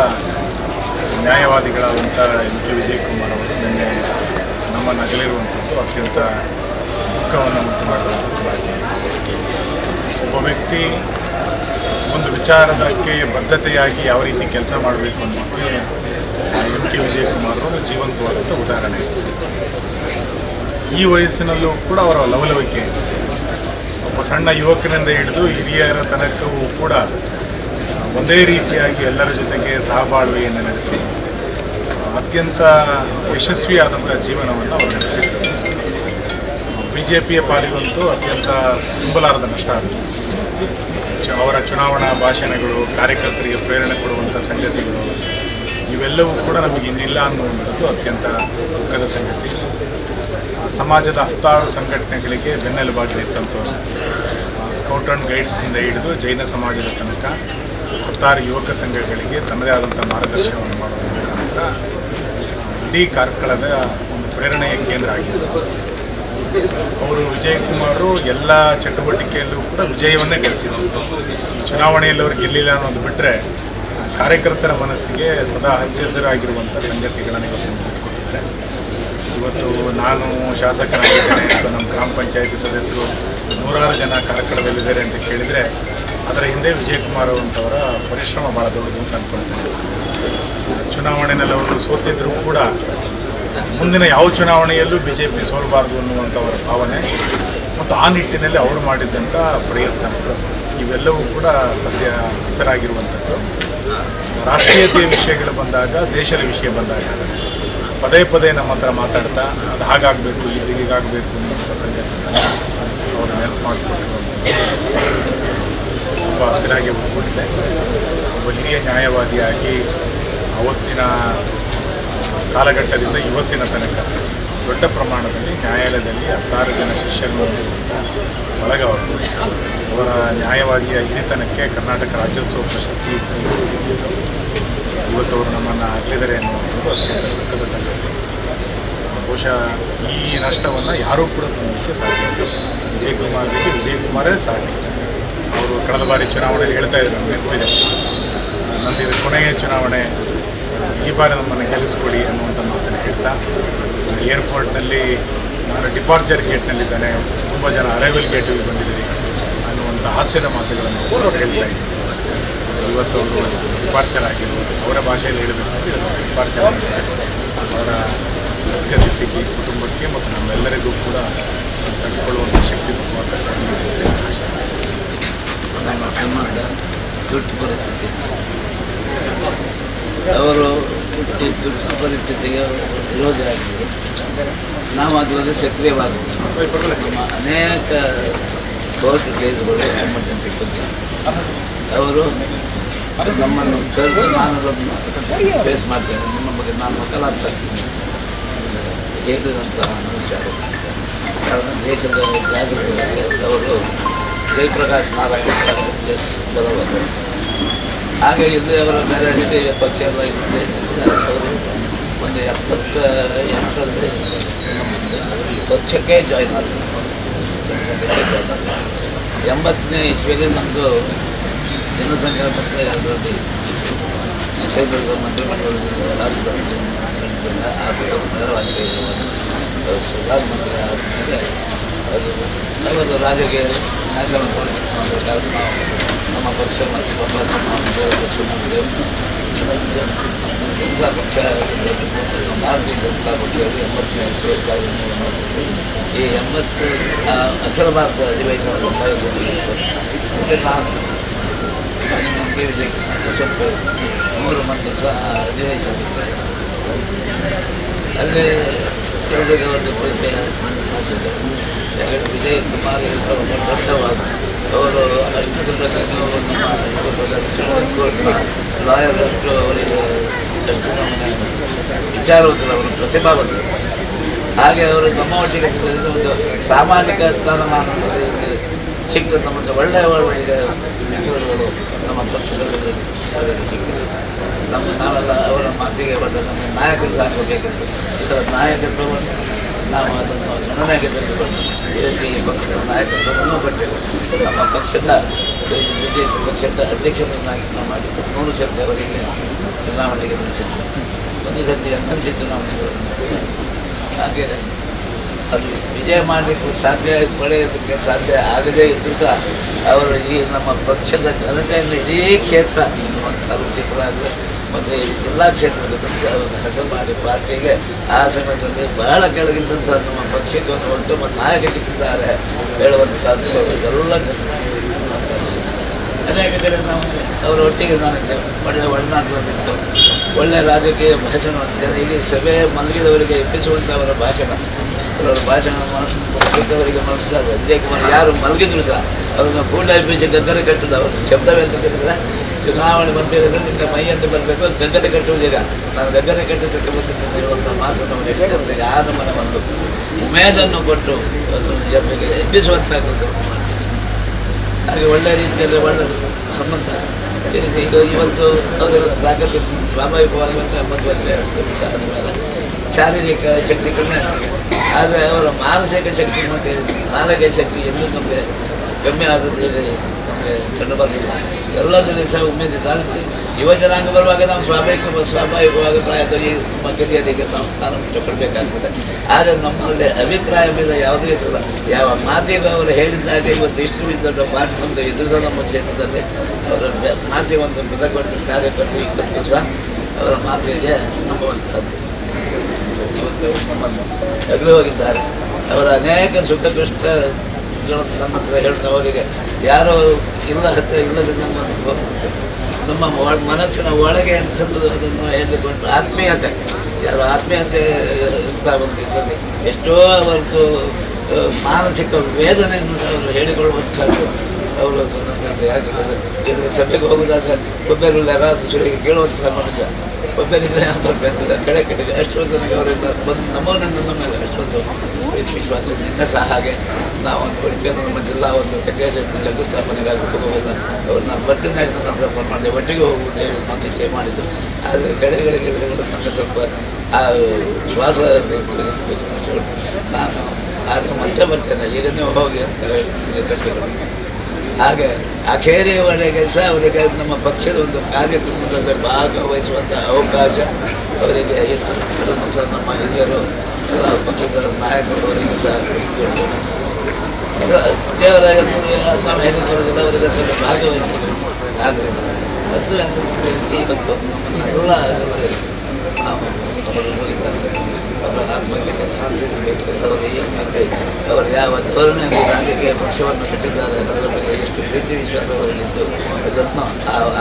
ನ್ಯಾಯವಾದಿಗಳಾದಂಥ ಎಂ ಕೆ ವಿಜಯಕುಮಾರ್ ಅವರು ನಿನ್ನೆ ನಮ್ಮನ್ನು ಅಗಲಿರುವಂಥದ್ದು ಅತ್ಯಂತ ದುಃಖವನ್ನು ಉಂಟು ಮಾಡುವಂಥ ಸಂಗತಿ. ಒಬ್ಬ ವ್ಯಕ್ತಿ ಒಂದು ವಿಚಾರಕ್ಕೆ ಬದ್ಧತೆಯಾಗಿ ಯಾವ ರೀತಿ ಕೆಲಸ ಮಾಡಬೇಕು ಅನ್ನೋಕ್ಕೆ ಎಂ ಕೆ ವಿಜಯಕುಮಾರ್ ಅವರು ಜೀವಂತವಾದಂಥ ಉದಾಹರಣೆ. ಈ ವಯಸ್ಸಿನಲ್ಲೂ ಕೂಡ ಅವರ ಲವಲವಿಕೆ ಒಬ್ಬ ಸಣ್ಣ ಯುವಕನಿಂದ ಹಿಡಿದು ಹಿರಿಯರ ತನಕವೂ ಕೂಡ ಒಂದೇ ರೀತಿಯಾಗಿ ಎಲ್ಲರ ಜೊತೆಗೆ ಸಹಬಾಳ್ವೆಯನ್ನು ನಡೆಸಿ ಅತ್ಯಂತ ಯಶಸ್ವಿಯಾದಂಥ ಜೀವನವನ್ನು ಅವರು ನಡೆಸಿದ್ದಾರೆ. BJPಯ ಪಾಲಿಗಂತೂ ಅತ್ಯಂತ ತುಂಬಲಾರದ ನಷ್ಟ ಆಗುತ್ತೆ. ಅವರ ಚುನಾವಣಾ ಭಾಷಣಗಳು, ಕಾರ್ಯಕರ್ತರಿಗೆ ಪ್ರೇರಣೆ ಕೊಡುವಂಥ ಸಂಗತಿಗಳು ಇವೆಲ್ಲವೂ ಕೂಡ ನಮಗೆ ಇನ್ನಿಲ್ಲ ಅನ್ನುವಂಥದ್ದು ಅತ್ಯಂತ ದುಃಖದ ಸಂಗತಿ. ಸಮಾಜದ 10 ಸಂಘಟನೆಗಳಿಗೆ ಬೆನ್ನೆಲುಬಾಗಿಲಿದ್ದಂಥವ್ರು, ಸ್ಕೌಟ್ ಆ್ಯಂಡ್ ಗೈಡ್ಸ್ನಿಂದ ಹಿಡಿದು ಜೈನ ಸಮಾಜದ ತನಕ 10 ಯುವಕ ಸಂಘಗಳಿಗೆ ತನ್ನದೇ ಆದಂಥ ಮಾರ್ಗದರ್ಶನವನ್ನು ಮಾಡುವ ಮೂಲಕ ಇಡೀ ಕಾರ್ಕಳದ ಒಂದು ಪ್ರೇರಣೆಯ ಕೇಂದ್ರ ಆಗಿದೆ. ಅವರು ವಿಜಯಕುಮಾರು ಎಲ್ಲ ಚಟುವಟಿಕೆಯಲ್ಲೂ ಕೂಡ ವಿಜಯವನ್ನೇ ಗಳಿಸಿದರು. ಚುನಾವಣೆಯಲ್ಲಿ ಅವರು ಗೆಲ್ಲಿಲ್ಲ ಅನ್ನೋದು ಬಿಟ್ಟರೆ ಕಾರ್ಯಕರ್ತರ ಮನಸ್ಸಿಗೆ ಸದಾ ಹಚ್ಚೆಸರಾಗಿರುವಂಥ ಸಂಗತಿಗಳನ್ನು ಇವತ್ತು ಕೊಟ್ಟಿದ್ದಾರೆ. ಇವತ್ತು ನಾನು ಶಾಸಕನಾಗಿದ್ದೇನೆ ಅಥವಾ ನಮ್ಮ ಗ್ರಾಮ ಪಂಚಾಯತಿ ಸದಸ್ಯರು 100 ಜನ ಕಾರ್ಕಳದಲ್ಲಿದ್ದಾರೆ ಅಂತ ಕೇಳಿದರೆ ಅದರ ಹಿಂದೆ ವಿಜಯಕುಮಾರ್ ಅವರ ಪರಿಶ್ರಮ ಭಾಳ ದೊಡ್ಡದು ಅಂತ ಅಂದ್ಕೊಳ್ತೇನೆ. ಚುನಾವಣೆಯಲ್ಲಿ ಅವರು ಸೋತಿದ್ದರೂ ಕೂಡ ಮುಂದಿನ ಯಾವ ಚುನಾವಣೆಯಲ್ಲೂ BJP ಸೋಲಬಾರ್ದು ಅನ್ನುವಂಥವರ ಭಾವನೆ ಮತ್ತು ಆ ನಿಟ್ಟಿನಲ್ಲಿ ಅವರು ಮಾಡಿದ್ದಂಥ ಪ್ರಯತ್ನಗಳು ಇವೆಲ್ಲವೂ ಕೂಡ ಸದ್ಯ ಹೆಸರಾಗಿರುವಂಥದ್ದು. ರಾಷ್ಟ್ರೀಯತೆಯ ವಿಷಯಗಳು ಬಂದಾಗ, ದೇಶದ ವಿಷಯ ಬಂದಾಗ ಪದೇ ಪದೇ ನಮ್ಮ ಹತ್ರ ಮಾತಾಡ್ತಾ ಅದು ಹಾಗಾಗಬೇಕು, ಇದು ಹೀಗಾಗಬೇಕು ಅನ್ನುವಂಥ ಸಂಗತಿಗಳನ್ನು ಅವರು ನೆನಪು ಮಾಡಿಕೊಂಡಿರುವಂಥದ್ದು ತುಂಬ ಹಸಿರಾಗಿ ಉಳ್ಕೊಂಡಿದೆ. ಒಬ್ಬ ಹಿರಿಯ ನ್ಯಾಯವಾದಿಯಾಗಿ ಅವತ್ತಿನ ಕಾಲಘಟ್ಟದಿಂದ ಇವತ್ತಿನ ತನಕ ದೊಡ್ಡ ಪ್ರಮಾಣದಲ್ಲಿ ನ್ಯಾಯಾಲಯದಲ್ಲಿ 16 ಜನ ಶಿಷ್ಯರು ಹೊಂದಿರುವಂಥ ಬಳಗವರು. ಅವರ ನ್ಯಾಯವಾದಿಯ ಹಿರಿತನಕ್ಕೆ ಕರ್ನಾಟಕ ರಾಜ್ಯೋತ್ಸವ ಪ್ರಶಸ್ತಿ ಸಿಕ್ಕಿತ್ತು. ಇವತ್ತು ಅವರು ನಮ್ಮನ್ನು ಅಗಲಿದ್ದಾರೆ ಅನ್ನುವಂಥದ್ದು ಅತ್ಯಂತ ದುಃಖದ ಸಂಗತಿ. ಬಹುಶಃ ಈ ನಷ್ಟವನ್ನು ಯಾರೂ ಕೂಡ ತುಂಬಲಿಕ್ಕೆ ಸಾಧ್ಯ ಇಲ್ಲ. ವಿಜಯಕುಮಾರೇ ಸಾಧ್ಯ. ಅವರು ಕಳೆದ ಬಾರಿ ಚುನಾವಣೆಯಲ್ಲಿ ಹೇಳ್ತಾ ಇದ್ರು, ನೆನಪಿದೆ, ನಂದಿದು ಕೊನೆಯ ಚುನಾವಣೆ, ಈ ಬಾರಿ ನಮ್ಮನ್ನು ಗೆಲ್ಲಿಸ್ಕೊಡಿ ಅನ್ನುವಂಥ ಮಾತನ್ನು ಹೇಳ್ತಾ ಏರ್ಪೋರ್ಟ್ನಲ್ಲಿ ನಾನು ಡಿಪಾರ್ಚರ್ ಗೇಟ್ನಲ್ಲಿದ್ದಾನೆ, ತುಂಬ ಜನ ಅರೈವಲ್ ಗೇಟಿಗೆ ಬಂದಿದ್ದೀರಿ ಅನ್ನುವಂಥ ಹಾಸ್ಯದ ಮಾತುಗಳನ್ನು ಹೇಳ್ತಾ ಇದ್ದರು. ಇವತ್ತು ಅವರು ಡಿಪಾರ್ಚರ್ ಆಗಿರುವುದು ಅವರ ಭಾಷೆಯಲ್ಲಿ ಹೇಳಬೇಕಂದ್ರೆ ಡಿಪಾರ್ಚರ್ ಆಗಿದ್ದಾರೆ. ಅವರ ಸದ್ಗತಿ ಸಿಕ್ಕಿ ಕುಟುಂಬಕ್ಕೆ ಮತ್ತು ನಮ್ಮೆಲ್ಲರಿಗೂ ಕೂಡ ತಡೆದುಕೊಳ್ಳುವಂಥ ಶಕ್ತಿ ಬರುವಂಥ ಆಶಿಸ್ತಾರೆ. ನಮ್ಮ ಸಮಾಜ ತುರ್ತು ಪರಿಸ್ಥಿತಿ, ಅವರು ಈ ತುರ್ತು ಪರಿಸ್ಥಿತಿಗೆ ವಿರೋಧಿಯಾಗಿದ್ದರು. ನಾವು ಅದರಲ್ಲಿ ಸಕ್ರಿಯವಾಗಿದ್ದೇವೆ. ನಮ್ಮ ಅನೇಕ ಕೋರ್ಟ್ ಕೇಸ್ಗಳು ಎಮರ್ಜೆನ್ಸಿ ಬಂದಿವೆ. ಅವರು ನಮ್ಮನ್ನು ಕರೆದು ನಾನು ಅದನ್ನು ಫೇಸ್ ಮಾಡ್ತೇನೆ, ನಿಮ್ಮ ಬಗ್ಗೆ ನಾನು ವಕಾಲತ್ ಆಗ್ತೀನಿ ಹೇಳಿದಂತಹ ಮನುಷ್ಯರು. ಕಾರಣ ದೇಶದ ಜಾಗೃತಿಗಾಗಿ ಅವರು ಜಯಪ್ರಕಾಶ್ ನಾರಾಯಣ ಬರೋದು. ಹಾಗೆ ಇಲ್ಲಿ ಅವರ ಬೇರೆ ರಾಜಕೀಯ ಪಕ್ಷ ಎಲ್ಲ ಇದ್ದೇ ಅವರು ಒಂದು 78ರಲ್ಲಿ ಪಕ್ಷಕ್ಕೆ ಜಾಯ್ನ್ ಆದರು. 80ನೇ ಇಸ್ವಿಯಲ್ಲಿ ನಮ್ಮದು ಜನಸಂಖ್ಯಾ ಮತ್ತು ಅದರಲ್ಲಿ ಕೇಂದ್ರದ ಮಂತ್ರಿಮಂಡಲದಲ್ಲಿ ರಾಜಕಾರಣಿ ಪ್ರಧಾನಮಂತ್ರಿ ಆದಮೇಲೆ ಅವರು ರಾಜಕೀಯ ನ್ಯಾಷನಲ್ ಪಾಲಿಟಿಕ್ಸ್ ಮಾಡಬೇಕಾದ್ರೆ ನಾವು ನಮ್ಮ ಪಕ್ಷ ಮತ್ತು ಪಕ್ಷ ಮಾಡಿದೆವು. ಜನತಾ ಪಕ್ಷ ಭಾರತೀಯ ಜನತಾ ಪಕ್ಷದಲ್ಲಿ 80ನೇ ಇಸ್ವಿ ಈ 80 ಅಖಿಲ ಭಾರತ ಅಧಿವೇಶನ ನಾನು MK ವಿಜಯ್ ಸ್ವಲ್ಪ 3 ಮಂದಿ ಸಹ ಅಧಿವೇಶನ ಅಲ್ಲೇ ಎಲ್ಲರಿಗೆ ಒಂದು ಪರಿಚಯ ಮಾಡಿಸಿದ್ದರು. ಯಾಕಂದರೆ ವಿಜಯ್ ಕುಮಾರ್ ದೊಡ್ಡವಾದ ಅವರು ಅಷ್ಟು ಕೋರ್ಟ್ನ ಲಾಯರ್ ಅಷ್ಟು ಅವರಿಗೆ ಅಷ್ಟು ನಮ್ಮನೆ ವಿಚಾರವಂತರು, ಅವರು ಪ್ರತಿಭಾವಂತರು. ಹಾಗೆ ಅವರು ನಮ್ಮ ಒಟ್ಟಿಗೆ ಒಂದು ಸಾಮಾಜಿಕ ಸ್ಥಾನಮಾನ ಸಿಗ್ತದೆ. ಮತ್ತು ಒಳ್ಳೆಯ ಮಿತ್ರರುಗಳು ನಮ್ಮ ಪಕ್ಷದಲ್ಲಿ ಸಿಗ್ತದೆ. ನಾವೆಲ್ಲ ಅವರ ಮಾತಿಗೆ ಬಂದ ನಮಗೆ ನಾಯಕರು ಸಾಕಬೇಕಿತ್ತು. ಇದರ ನಾಯಕತ್ವವನ್ನು ನಾವು ಅದನ್ನು ಗಣನೆಗೆ ತೆಗೆದುಕೊಂಡು ಈ ಪಕ್ಷದ ನಾಯಕತ್ವವನ್ನು ಕೊಟ್ಟೆವು. ನಮ್ಮ ಪಕ್ಷದ BJP ಪಕ್ಷದ ಅಧ್ಯಕ್ಷರನ್ನಾಗಿ ನಾವು ಮಾಡಿ 3 ಸರ್ತಿ ಅವರಿಗೆ ಚುನಾವಣೆಗೆ ನಿಲ್ಲಿಸಿದ್ದು, 1 ಸರ್ತಿ MLC ಚುನಾವಣೆಗಳನ್ನು. ಹಾಗೆ ಅದು ವಿಜಯ ಮಾಡಲಿಕ್ಕೆ ಸಾಧ್ಯ ಪಡೆಯೋದಕ್ಕೆ ಸಾಧ್ಯ ಆಗದೇ ಇದ್ದರೂ ಸಹ ಅವರು ಈ ನಮ್ಮ ಪಕ್ಷದ ಘನತೆಯನ್ನು ಇಡೀ ಕ್ಷೇತ್ರ ತಾಲೂಕು ಕ್ಷೇತ್ರ ಆಗಲಿ ಮತ್ತು ಜಿಲ್ಲಾ ಕ್ಷೇತ್ರದ ಹೆಸರು ಮಾಡಿ ಪಾರ್ಟಿಗೆ ಆ ಸಮಯದಲ್ಲಿ ಬಹಳ ಕೆಳಗಿದ್ದಂಥ ನಮ್ಮ ಪಕ್ಷಕ್ಕೆ ಒಂದು ಉತ್ತಮ ನಾಯಕ ಸಿಕ್ಕಿದ್ದಾರೆ ಹೇಳುವಂಥದ್ದು ಎಲ್ಲ ಅನೇಕ ಕಡೆ ನಾವು ಅವರ ಒಟ್ಟಿಗೆ ನಾನಿದ್ದೇವೆ. ಒಳ್ಳೆಯ ಒಡನಾಟದಲ್ಲಿತ್ತು, ಒಳ್ಳೆಯ ರಾಜಕೀಯ ಭಾಷಣ. ಇಲ್ಲಿ ಸಭೆ ಮಲಗಿದವರಿಗೆ ಎಬ್ಬಿಸುವಂಥ ಅವರ ಭಾಷಣ, ಅವರ ಭಾಷಣ ಮಲಗಿದವರಿಗೆ ಮನಸ್ಸಿದಾಗ ವಿಜಯ್ ಕುಮಾರ್ ಯಾರು ಮಲಗಿದ್ರು ಸಹ ಅದನ್ನು ಕೂಡ ಎಬ್ಬಿಸಿ ಗದ್ದಲ ಕಟ್ಟುದು. ಅವರು ಶಬ್ದವೆಂತ ತಿಳಿದ್ರೆ ಚುನಾವಣೆ ಬಂದಿರೋದ್ರೆ ನಿಮಗೆ ಮೈ ಅಂತ ಬರಬೇಕು, ಗದ್ದಲೆ ಕಟ್ಟುವುದೀಗ ನಾನು ಗದ್ದಲೆ ಕಟ್ಟಿಸಕ್ಕೆ ಬಂದಿದ್ದೇನೆ ಇರುವಂಥ ಮಾತನ್ನು ಅವರಿಗೆ ಆ ನಮ್ಮನೆ ಒಂದು ಉಮೇದನ್ನು ಕೊಟ್ಟು ಜನರಿಗೆ ಎಬ್ಬಿಸುವಂಥ ಕೆಲಸ ಮಾಡ್ತಿದ್ದೆ. ಹಾಗೆ ಒಳ್ಳೆಯ ರೀತಿಯಲ್ಲಿ ಒಳ್ಳೆಯ ಸಂಬಂಧ ಈಗ ಇವತ್ತು ಅವರೆಲ್ಲ ತಾಕತ್ತು ಸ್ವಾಭಾವಿಕವಾಗುವಂಥ 80 ವರ್ಷ ಆದಮೇಲೆ ಶಾರೀರಿಕ ಶಕ್ತಿ ಕಡಿಮೆ ಆಗ್ತದೆ. ಆದರೆ ಅವರ ಮಾನಸಿಕ ಶಕ್ತಿ ಮತ್ತು ನಾಲಿಗೆ ಶಕ್ತಿ ಎಲ್ಲೂ ನಮಗೆ ಕಮ್ಮಿ ಆದದ್ದು ಹೇಳಿ ನಮಗೆ ಕಂಡು ಬಂದಿಲ್ಲ. ಎಲ್ಲದರಲ್ಲಿ ಸಹ ಉಮೇದಿತ. ಯುವ ಜನಾಂಗ ಬರುವಾಗ ನಾವು ಸ್ವಾಭಾವಿಕವಾಗಿ ಪ್ರಾಯದ ಈ ನಮ್ಮ ಗೆಳೆಯರಿಗೆ ನಾವು ಸ್ಥಾನ ಕೊಡಬೇಕಾಗ್ತದೆ. ಆದರೆ ನಮ್ಮಲ್ಲಿ ಅಭಿಪ್ರಾಯ ಮೇಲೆ ಯಾವುದೇ ಇರಲ್ಲ. ಯಾವ ಮಾತಿಗೆ ಅವರು ಹೇಳಿದಾಗ ಇವತ್ತು ಇಷ್ಟು ದೊಡ್ಡ ಪಾರ್ಟಿ ನಮ್ಮದು ಎದುರಿಸೋ ನಮ್ಮ ಕ್ಷೇತ್ರದಲ್ಲಿ ಅವರ ಮಾತಿಗೆ ಒಂದು ಬೆಲೆ ಕೊಟ್ಟು ಕಾರ್ಯಕರ್ತರು ಇವತ್ತು ಸಹ ಅವರ ಮಾತಿಗೆ ನಂಬುವಂಥದ್ದು. ಇವತ್ತು ನಮ್ಮನ್ನು ಅಗಲಿ ಹೋಗಿದ್ದಾರೆ. ಅವರ ಅನೇಕ ಸುಖ ಕಷ್ಟಗಳನ್ನು ನನ್ನ ಹತ್ರ ಹೇಳಿದ ಅವರಿಗೆ ಯಾರೋ ಇಲ್ಲ ಹತ್ತಿರ ಇಲ್ಲದೆ ನಮ್ಮ ಮನಸ್ಸಿನ ಒಳಗೆ ಅಂಥದ್ದು ಅದನ್ನು ಹೇಳಿಕೊಂಡು ಆತ್ಮೀಯತೆ, ಯಾರು ಆತ್ಮೀಯತೆ ಅಂತ ಒಂದು ಇರ್ತದೆ. ಎಷ್ಟೋ ಅವರದ್ದು ಮಾನಸಿಕ ವೇದನೆಯನ್ನು ಅವರು ಹೇಳಿಕೊಳ್ಳುವಂಥದ್ದು. ಅವರು ಯಾಕೆ ಸಭೆಗೆ ಹೋಗೋದಾದ್ರೆ ಒಬ್ಬರು ಯಾರಾದ್ರೂ ಸುರಿಗೆ ಕೇಳುವಂಥ ಮನುಷ್ಯ, ಒಬ್ಬರಿಗೆ ಬರಬೇಕು ಕಡೆ ಕಡೆಗೆ ಅಷ್ಟೊಂದು ನನಗೆ ಅವರಿಂದ ಬಂದು ನಮ್ಮ ಮೇಲೆ ಅಷ್ಟೊಂದು ಪ್ರೀತಿ ವಿಶ್ವಾಸ. ನಿನ್ನೆ ಸಹ ಹಾಗೆ ನಾವು ಒಂದು ಉಡುಪಿಯನ್ನು ನಮ್ಮ ಜಿಲ್ಲಾ ಒಂದು ಕಚೇರಿಯನ್ನು ಶಂಕುಸ್ಥಾಪನೆಗಾಗಿ ಹೋಗುವುದಿಲ್ಲ, ಅವ್ರು ನಾನು ಬರ್ತೀನಿ ಹೇಳಿದ ನಂತರ ಫೋನ್ ಮಾಡಿದೆ, ಒಟ್ಟಿಗೆ ಹೋಗುವುದು ಹೇಳಿ ನಾವು ನಿಶ್ಚಯ ಮಾಡಿದ್ದು. ಆದರೆ ಕಡೆಗಳಿಗೆ ನನಗೆ ಸ್ವಲ್ಪ ಆ ಶ್ವಾಸ ನಾನು ಆಗ ಮತ್ತೆ ಬರ್ತೇನೆ, ಈಗ ನೀವು ಹೋಗಿ ಅಂತ ಹೇಳಿ ಕಳಿಸಿಕೊಂಡು ಹಾಗೆ ಅಖೇರಿಯವರೆಗೆ ಸಹ ಅವರಿಗೆ ನಮ್ಮ ಪಕ್ಷದ ಒಂದು ಕಾರ್ಯಕ್ರಮದಲ್ಲಿ ಭಾಗವಹಿಸುವಂಥ ಅವಕಾಶ ಅವರಿಗೆ ಇತ್ತು. ಅದನ್ನು ಸಹ ನಮ್ಮ ಹಿರಿಯರು ಎಲ್ಲ ಪಕ್ಷದ ನಾಯಕರು ಅವರಿಗೆ ಸಹ ದೇವರ ನಮ್ಮ ಹಿರಿಯರಿಗೆಲ್ಲ ಅವರಿಗೆ ಅದರಲ್ಲಿ ಭಾಗವಹಿಸಬೇಕು ಆಗಲಿಲ್ಲ. ಮತ್ತು ಇವತ್ತು ಎಲ್ಲ ಅವರು ಹೋಗಿದ್ದಾರೆ. ಅವರ ಆತ್ಮಕ್ಕೆ ಶಾಂತಿಸಬೇಕು. ಅವರು ಏನು ಅವರು ಯಾವ ಧೋರಣೆಯಲ್ಲಿ ರಾಜಕೀಯ ಪಕ್ಷವನ್ನು ಕಟ್ಟಿದ್ದಾರೆ, ಅದರ ಬಗ್ಗೆ ಎಷ್ಟು ಪ್ರೀತಿ ವಿಶ್ವಾಸ ಅವರಲ್ಲಿದ್ದು ಅದನ್ನು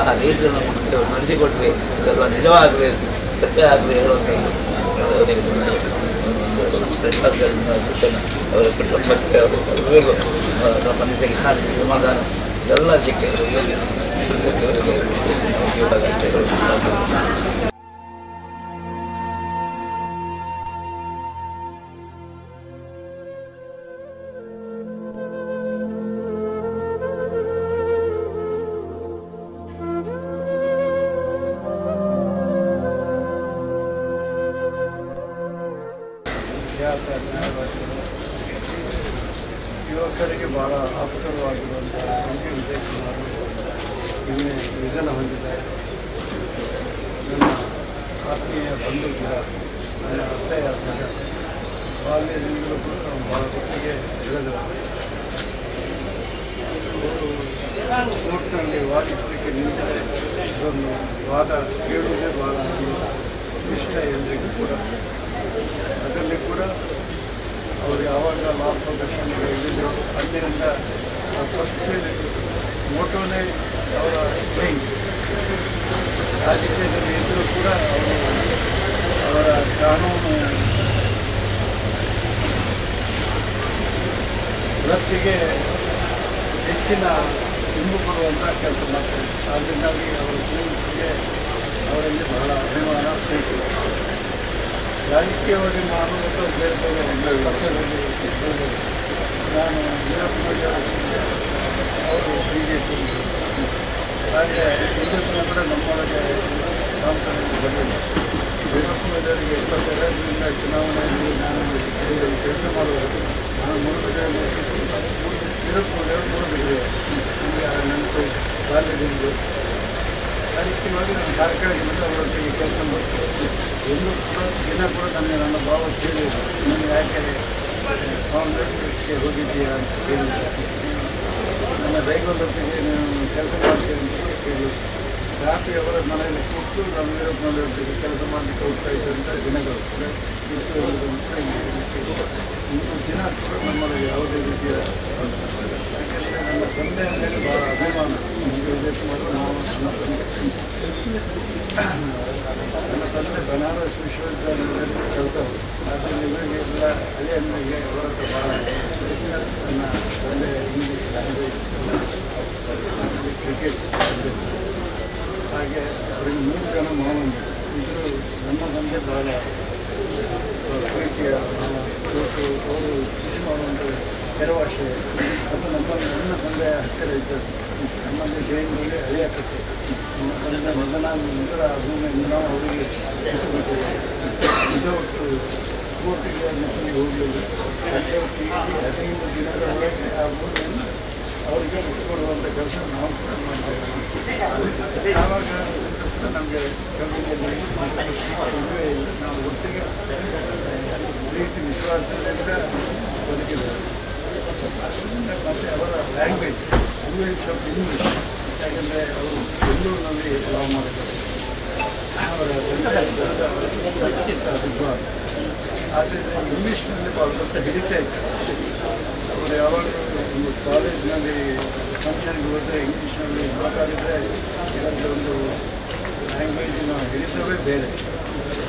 ಆ ರೀತಿಯನ್ನು ಮುಂದೆ ನಡೆಸಿಕೊಟ್ಟರೆ ಇದೆಲ್ಲ ನಿಜವಾಗಲಿ ಸತ್ಯ ಆಗಲಿ ಹೇಳುವಂಥದ್ದು ಅವರಿಗೆ ಸೂಚನೆ. ಅವರ ಕುಟುಂಬಕ್ಕೆ ಅವರಿಗೂ ನಮ್ಮ ಮನಸ್ಸಿಗೆ ಶಾಂತಿ ಸಮಾಧಾನ ಇದೆಲ್ಲ ಸಿಕ್ಕಿ ಅವರಿಗೆ ಯುವಕರಿಗೆ ಬಹಳ ಆಪ್ತವಾಗಿರುವಂಥ MK ವಿಜಯ್ ಕುಮಾರ್ ನಿನ್ನೆ ನಿಧನ ಹೊಂದಿದ್ದಾರೆ. ನನ್ನ ಆತ್ಮೀಯ ಬಂಧು ಕೂಡ ನನ್ನ ಅತ್ತೆಯ ಮಗ ಬಾಲ್ಯದಿಂದಲೂ ಕೂಡ ನಾವು ಭಾಳ ಹೊತ್ತಿಗೆ ಬೆಳೆದವರು. ಕೋರ್ಟ್ನಲ್ಲಿ ವಾದಿಸಲಿಕ್ಕೆ ನಿಂತರೆ ಇದೊಂದು ವಾದ ಕೇಳುವುದೇ ಭಾಳ ಇಷ್ಟ ಎಲ್ರಿಗೂ ಕೂಡ. ಅದರಲ್ಲಿ ಕೂಡ ಅವರು ಯಾವಾಗ ಲಾ ಪ್ರೊಫೆಷನ್ಗೆ ಇಳಿದ್ರು ಅಂದಿನಿಂದ ಫಸ್ಟ್ ಮೋಟೋನೇ ಅವರ ಮೈನ್. ರಾಜಕೀಯದಲ್ಲಿ ಇದ್ದರೂ ಕೂಡ ಅವರು ಅವರ ಕಾನೂನು ವೃತ್ತಿಗೆ ಹೆಚ್ಚಿನ ಇಂಬು ಕೊಡುವಂಥ ಕೆಲಸ ಮಾಡ್ತಾರೆ. ಅದರಿಂದಾಗಿ ಅವರ ಪೊಲೀಸ್ಗೆ ಅವರಲ್ಲಿ ಬಹಳ ಅಭಿಮಾನ ಪ್ರೀತಿ. ರಾಜಕೀಯವಾಗಿ ಮಾಡುವಂಥ ಬೇರೆ ಬೇರೆ ಪಕ್ಷದಲ್ಲಿ ನಾನು ವೀರಪ್ಪನವರ ಶಿಷ್ಯ, ಅವರು BJP. ಹಾಗೆ ವೀರಪ್ಪನ ಕೂಡ ನಮ್ಮೊಳಗೆ ಕಾಂಪ್ರಮೈಸ್ ಬರಲಿಲ್ಲ. ವೀರಪ್ಪನವರಿಗೆ 22ರಿಂದ ಚುನಾವಣೆಯಲ್ಲಿ ನಾನು ಕೆಲಸ ಮಾಡುವುದು. ನಾನು ಮುಳುಗಡೆಯಲ್ಲಿ ವೀರಪ್ಪನವರು ಮುಳುಗಿದ್ರೆ ನನಗೆ ನೆನಪು ಬಾಲ್ಯದಿಂದ ರಾಜಕೀಯವಾಗಿ ನಾನು ಕಾರ್ಯಕ್ರಮಕ್ಕೆ ಬಂದು ಅವರೊಟ್ಟಿಗೆ ಕೆಲಸ ಮಾಡ್ತೀನಿ. ಎಲ್ಲೂ ಕೂಡ ದಿನ ಕೂಡ ನನ್ನ ಭಾವ ಕೇಳಿದ್ರು, ನಾನು ಯಾಕೆ ಕಾಂಗ್ರೆಸ್ಗೆ ಹೋಗಿದ್ದೀಯಾ ಅಂತ ಕೇಳಿದ್ದೆ. ನನ್ನ ದೈವದೊಟ್ಟಿಗೆ ನಾನು ಕೆಲಸ ಮಾಡ್ತೀನಿ ಅಂತ ಕೇಳಿ ರಾತ್ರಿ ಅವರ ಮನೆಯಲ್ಲಿ ಕೂತು ನಮ್ಮ ವೀರಪ್ಪನವರೊಟ್ಟಿಗೆ ಕೆಲಸ ಮಾಡಲಿಕ್ಕೆ ಹೋಗ್ತಾ ಇದ್ದಂಥ ದಿನಗಳು ಕೂಡ ಇತ್ತು ಎಂಬುದನ್ನು ಇಂದು ದಿನ ಕೂಡ ನಮ್ಮಲ್ಲಿ ಯಾವುದೇ ರೀತಿಯ ಯಾಕೆಂದರೆ ನನ್ನ ತಂದೆಯ ಮೇಲೆ ಭಾಳ ಅಭಿಮಾನ. ನಮಗೆ ವಿಜಯ್ ಕುಮಾರ್ ನಾವು ನನ್ನ ತಂದೆ ಬನಾರಸ್ ವಿಶ್ವವಿದ್ಯಾಲಯದಲ್ಲಿ ಕಲಿತವರು. ಆದ್ದರಿಂದ ಇವರಿಗೆಲ್ಲ ಹಳೆಯಮ್ಮಗೆ ಅವರ ಭಾಳ ಇಷ್ಟ. ನನ್ನ ತಂದೆ ಇಂಗ್ಲೀಷ್ ಲ್ಯಾಂಗ್ವೇಜ್, ಕ್ರಿಕೆಟ್. ಹಾಗೆ ಅವರಿಗೆ 3 ಜನ ಮಾವಂದಿರು. ಇದ್ದರೂ ನಮ್ಮ ತಂದೆ ಭಾಳ ಪ್ರೀತಿಯ ಇವತ್ತು ಅವರು ಕೃಷಿ ಮಾಡುವಂಥ ಕೆರವಾಶೆ ಅದು ನನ್ನ ತಂದೆಯ ಹತ್ತಿರ ಇದ್ದದ್ದು. ನಮ್ಮಲ್ಲಿ ಜೈನಿನಲ್ಲಿ ಹಳೆಯ ಕಥೆ. ನಮ್ಮ ತಂದೆ ಮೊದಲ ಭೂಮಿಯನ್ನು ನಾವು ಅವರಿಗೆ ವಿದೌಟ್ ಕೋರ್ಟಿಗೆ ಮೆಟ್ಟಿಗೆ ಹೋಗಲಿಲ್ಲ. 15 ದಿನದ ಒಳಗೆ ಆ ಭೂಮಿಯನ್ನು ಅವರಿಗೆ ಬಿಟ್ಟುಕೊಡುವಂಥ ಕೆಲಸ ನಾವು ಕೂಡ ಮಾಡ್ತೇವೆ. ಆವಾಗ ನಮಗೆ ಕವಿಯಲ್ಲಿ ನಾವು ಒಟ್ಟಿಗೆ ಪ್ರೀತಿ ವಿಶ್ವಾಸದಿಂದ ಬದುಕಿದ್ದಾರೆ. ಮತ್ತು ಅವರ ಲ್ಯಾಂಗ್ವೇಜ್ ಇಂಗ್ಲೀಷ್ ಯಾಕೆಂದರೆ ಅವರು ಬೆಂಗಳೂರಿನಲ್ಲಿ ಲವ್ ಮಾಡಿದ್ದಾರೆ. ಅವರ ವಿದ್ವಾಂಸ ಆದ್ದರಿಂದ ಇಂಗ್ಲೀಷ್ನಲ್ಲಿ ಭಾಳ ದೊಡ್ಡ ಹಿಡಿತಾ ಇತ್ತು. ಅವರು ಯಾವಾಗಲೂ ಒಂದು ಕಾಲೇಜಿನಲ್ಲಿ ಫಂಕ್ಷನ್ಗೆ ಹೋದರೆ ಇಂಗ್ಲೀಷ್ನಲ್ಲಿ ಮಾತಾಡಿದರೆ ಇದರಲ್ಲಿ ಒಂದು ಲ್ಯಾಂಗ್ವೇಜಿನ ಹಿಡಿತವೇ ಬೇರೆ.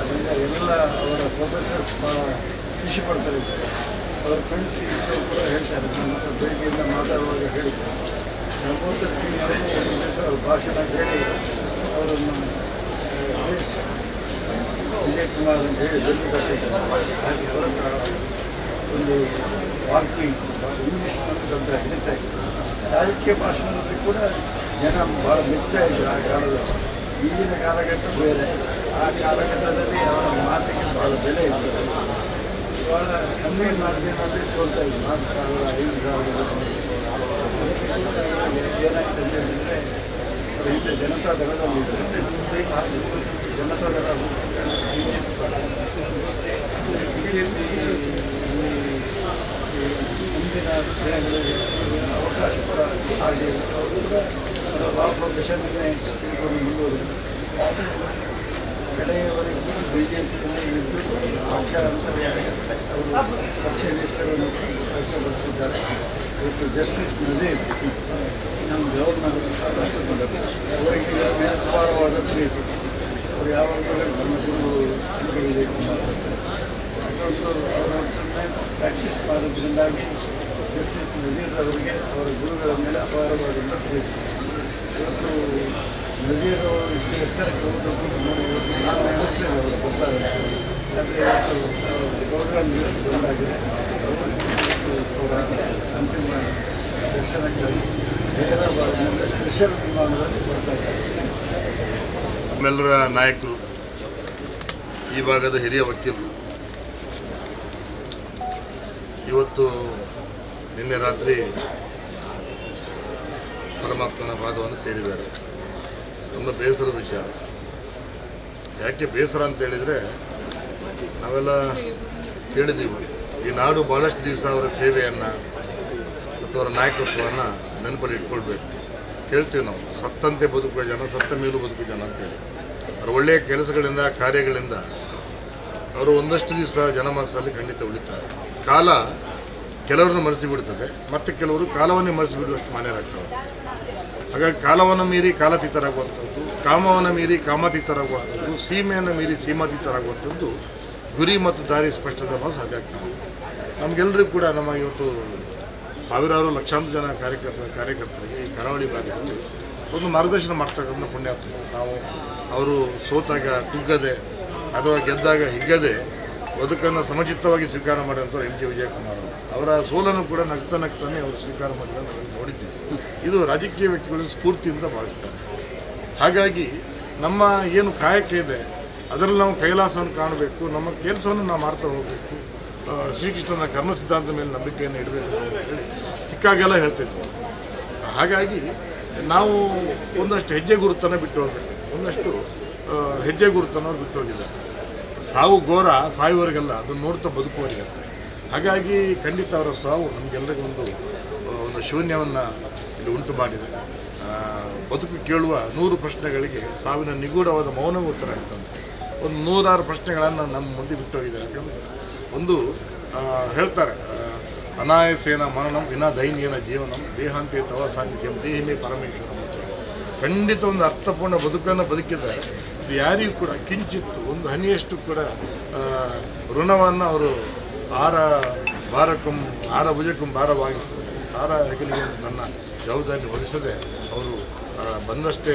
ಅದರಿಂದ ಎಲ್ಲ ಅವರ ಪ್ರೊಫೆಸರ್ಸ್ ಭಾಳ ಖುಷಿ ಪಡ್ತಾರೆ. ಅವರ ಫ್ರೆಂಡ್ಸ್ ಇಬ್ಬರು ಕೂಡ ಹೇಳ್ತಾರೆ, ನನ್ನ ಹತ್ರ ಬೆಳಗ್ಗೆಯಿಂದ ಮಾತಾಡುವಾಗ ಹೇಳ್ತಾರೆ. ನಮ್ಮೊಂದು ಅವ್ರ ಭಾಷಣ ಹೇಳಿ ಅವರನ್ನು ವಿಜಯ್ ಕುಮಾರ್ ಅಂತ ಹೇಳಿ ಬೆನ್ನು ತಟ್ಟಿದ್ದಾರೆ. ಹಾಗೆ ಅವರ ಒಂದು ವಾಕಿಂಗ್ ಇಂಗ್ಲೀಷ್ನಲ್ಲಿ ದೊಡ್ಡ ಹಿಡಿತಾ ಇತ್ತು. ರಾಜಕೀಯ ಭಾಷಣದಲ್ಲಿ ಕೂಡ ಜನ ಭಾಳ ಮೆಚ್ಚಾ ಇದ್ದರು ಆ ಕಾಲದಲ್ಲಿ. ಈಗಿನ ಕಾಲಘಟ್ಟ ಬೇರೆ. ಆ ಕಾಲಘಟ್ಟದಲ್ಲಿ ಅವರ ಮಾತಿಗೆ ಭಾಳ ಬೆಲೆ ಇತ್ತು. ಭಾಳ ಕಮ್ಮಿ ಮಾತಿನಲ್ಲಿ ತೋರ್ತಾ ಇತ್ತು. 4,000 5,000 ಏನಾಯ್ತು ಅಂತ ಹೇಳಿದರೆ ಇಲ್ಲಿ ಜನತಾದಳದಲ್ಲಿ ಜನತಾದಳ ಬಿಜೆಪಿ ಮುಂದಿನ ವಿಷಯಗಳಲ್ಲಿ ಅವಕಾಶ ಕೂಡ ಹಾಗೆ ಲಾಭಕ್ಕೆ ತಿಳ್ಕೊಂಡು ಮುಂದುವರಿದು ಕಡೆಯವರೆಗೂ ಬಿಜೆಪಿಯಲ್ಲಿ ಇದ್ದು ಪಕ್ಷಾಂತರಿಯಾಗಿ ಅವರು ಪಕ್ಷ ನಿಷ್ಠೆಗಳನ್ನು ಕಷ್ಟಪಡಿಸಿದ್ದಾರೆ. ಇವತ್ತು ಜಸ್ಟಿಸ್ ನಜೀರ್ ನಮ್ಮ ಗವರ್ನರ್ ಅವರಿಗೆ ಮೇಲೆ ಅಪಾರವಾದ ಪ್ರೀತಿ. ಅವರು ಯಾವಾಗಲೂ ನಮ್ಮ ಗುರು ಅವರನ್ನೇ ಪ್ರಾಕ್ಟೀಸ್ ಮಾಡೋದ್ರಿಂದಾಗಿ ಜಸ್ಟಿಸ್ ನಜೀರ್ ಅವರಿಗೆ ಅವರ ಗುರುಗಳ ಮೇಲೆ ಅಪಾರವಾದಂಥ ಪ್ರೀತಿ. ಇವತ್ತು ನಜೀರ್ ಅವರು ಇಷ್ಟು ಎತ್ತರಕ್ಕೆ ಹೋದಕ್ಕೂ ನೋಡಿ ಇವತ್ತು ನಾನು ನೆನೆಸಲಿಲ್ಲ ಅವರು ಬರ್ತಾರೆ. ಆದರೆ ಇವತ್ತು ಗೌರವ ನಿಲ್ಲಿಸಿ ಬಂದಾಗಿದೆ. ಅವರ ಅಂತಿಮ ದರ್ಶನಕ್ಕಾಗಿ ಹೈದರಾಬಾದ್ನಲ್ಲಿ ಸ್ಪೆಷಲ್ ವಿಮಾನದಲ್ಲಿ ಬರ್ತಾ ಇದ್ದಾರೆ. ನಮ್ಮೆಲ್ಲರ ನಾಯಕರು, ಈ ಭಾಗದ ಹಿರಿಯ ವಕೀಲರು ಇವತ್ತು ನಿನ್ನೆ ರಾತ್ರಿ ಪರಮಾತ್ಮನ ಪಾದವನ್ನು ಸೇರಿದ್ದಾರೆ. ತುಂಬ ಬೇಸರದ ವಿಷಯ. ಯಾಕೆ ಬೇಸರ ಅಂತ ಹೇಳಿದರೆ, ನಾವೆಲ್ಲ ಕೇಳಿದ್ದೀವಿ, ಈ ನಾಡು ಭಾಳಷ್ಟು ದಿವಸ ಅವರ ಸೇವೆಯನ್ನು ಮತ್ತು ಅವರ ನಾಯಕತ್ವವನ್ನು ನೆನಪಲ್ಲಿ ಇಟ್ಕೊಳ್ಬೇಕು. ಕೇಳ್ತೀವಿ ನಾವು, ಸತ್ತಂತೆ ಬದುಕುವ ಜನ, ಸತ್ತ ಮೇಲೂ ಬದುಕುವ ಜನ ಅಂತೇಳಿ. ಅವರ ಒಳ್ಳೆಯ ಕೆಲಸಗಳಿಂದ, ಕಾರ್ಯಗಳಿಂದ ಅವರು ಒಂದಷ್ಟು ದಿವಸ ಜನಮಾನಸದಲ್ಲಿ ಖಂಡಿತ ಉಳಿತಾರೆ. ಕಾಲ ಕೆಲವರನ್ನು ಮರೆಸಿಬಿಡ್ತದೆ, ಮತ್ತು ಕೆಲವರು ಕಾಲವನ್ನೇ ಮರೆಸಿಬಿಡುವಷ್ಟು ಮಾನ್ಯರಾಗ್ತವೆ. ಹಾಗಾಗಿ ಕಾಲವನ್ನು ಮೀರಿ ಕಾಲಾತೀತರಾಗುವಂಥದ್ದು, ಕಾಮವನ್ನು ಮೀರಿ ಕಾಮಾತೀತರಾಗುವಂಥದ್ದು, ಸೀಮೆಯನ್ನು ಮೀರಿ ಸೀಮಾತೀತರಾಗುವಂಥದ್ದು ಗುರಿ ಮತ್ತು ದಾರಿ ಸ್ಪಷ್ಟತೆ ಮಾಡಲು ಸಾಧ್ಯ ಆಗ್ತದೆ. ನಮಗೆಲ್ಲರಿಗೂ ಕೂಡ ನಮ್ಮ ಇವತ್ತು ಸಾವಿರಾರು ಲಕ್ಷಾಂತರ ಜನ ಕಾರ್ಯಕರ್ತರಿಗೆ ಈ ಕರಾವಳಿ ಭಾಗದಲ್ಲಿ ಒಂದು ಮಾರ್ಗದರ್ಶನ ಮಾಡ್ತಕ್ಕಂಥ ಪುಣ್ಯಾತ್ಮ ನಾವು. ಅವರು ಸೋತಾಗ ಕುಗ್ಗದೆ ಅಥವಾ ಗೆದ್ದಾಗ ಹಿಗ್ಗದೆ ಬದುಕನ್ನು ಸಮಚಿತ್ತವಾಗಿ ಸ್ವೀಕಾರ ಮಾಡಿದಂಥವ್ರು ಎಂ ಕೆ ವಿಜಯಕುಮಾರ್ ಅವರು. ಅವರ ಸೋಲನ್ನು ಕೂಡ ನಗ್ತಾನೆ ಅವರು ಸ್ವೀಕಾರ ಮಾಡಿದ ನಾವು ನೋಡಿದ್ದೀವಿ. ಇದು ರಾಜಕೀಯ ವ್ಯಕ್ತಿಗಳ ಸ್ಫೂರ್ತಿಯಿಂದ ಭಾವಿಸ್ತಾರೆ. ಹಾಗಾಗಿ ನಮ್ಮ ಏನು ಕಾಯಕ ಇದೆ ಅದರಲ್ಲಿ ನಾವು ಕೈಲಾಸವನ್ನು ಕಾಣಬೇಕು, ನಮ್ಮ ಕೆಲಸವನ್ನು ನಾವು ಮಾಡ್ತಾ ಹೋಗಬೇಕು, ಶ್ರೀಕೃಷ್ಣನ ಕರ್ಮ ಸಿದ್ಧಾಂತದ ಮೇಲೆ ನಂಬಿಕೆಯನ್ನು ಇಡಬೇಕು ಅಂತ ಹೇಳಿ ಸಿಕ್ಕಾಗೆಲ್ಲ ಹೇಳ್ತಿದ್ವಿ. ಹಾಗಾಗಿ ನಾವು ಒಂದಷ್ಟು ಹೆಜ್ಜೆ ಗುರುತನ್ನು ಬಿಟ್ಟು ಹೋಗಬೇಕು, ಒಂದಷ್ಟು ಹೆಜ್ಜೆ ಗುರುತನ್ನು ಅವ್ರು ಬಿಟ್ಟು ಹೋಗಿದ್ದಾರೆ. ಸಾವು ಘೋರ, ಸಾಯುವವರಿಗೆಲ್ಲ ಅದನ್ನು ನೋಡ್ತಾ ಬದುಕುವವರಿಗಂತೆ. ಹಾಗಾಗಿ ಖಂಡಿತ ಅವರ ಸಾವು ನಮಗೆಲ್ಲರಿಗೂ ಒಂದು ಶೂನ್ಯವನ್ನು ಇಲ್ಲಿ ಉಂಟು ಮಾಡಿದೆ. ಬದುಕು ಕೇಳುವ 100 ಪ್ರಶ್ನೆಗಳಿಗೆ ಸಾವಿನ ನಿಗೂಢವಾದ ಮೌನವೂ ಉತ್ತರ ಆಗ್ತಂತೆ. ಒಂದು 106 ಪ್ರಶ್ನೆಗಳನ್ನು ನಮ್ಮ ಮುಂದೆ ಬಿಟ್ಟು ಹೋಗಿದ್ದಾರೆ. ಯಾಕಂದರೆ ಒಂದು ಹೇಳ್ತಾರೆ, ಅನಾಯಸೇನ ಮರಣಂ ವಿನಾ ದೈನ್ಯನ ಜೀವನಂ ದೇಹಾಂತೆ ತವ ಸಾನ್ನಿಧ್ಯಂ ದೇಹಿಮೇ ಪರಮೇಶ್ವರಂ ಅಂತ. ಖಂಡಿತ ಒಂದು ಅರ್ಥಪೂರ್ಣ ಬದುಕನ್ನು ಬದುಕಿದ್ದಾರೆ. ಇದು ಯಾರಿಗೂ ಕೂಡ ಕಿಂಚಿತ್ತು ಒಂದು ಹನಿಯಷ್ಟು ಕೂಡ ಋಣವನ್ನು ಅವರು ಆರ ಭುಜಕ್ಕೂ ಭಾರವಾಗಿಸ್ತಾರೆ. ಆರ ಹೆಗಲಿಗೆ ತನ್ನ ಜವಾಬ್ದಾರಿ ಹೊರಿಸದೆ ಅವರು ಬಂದಷ್ಟೇ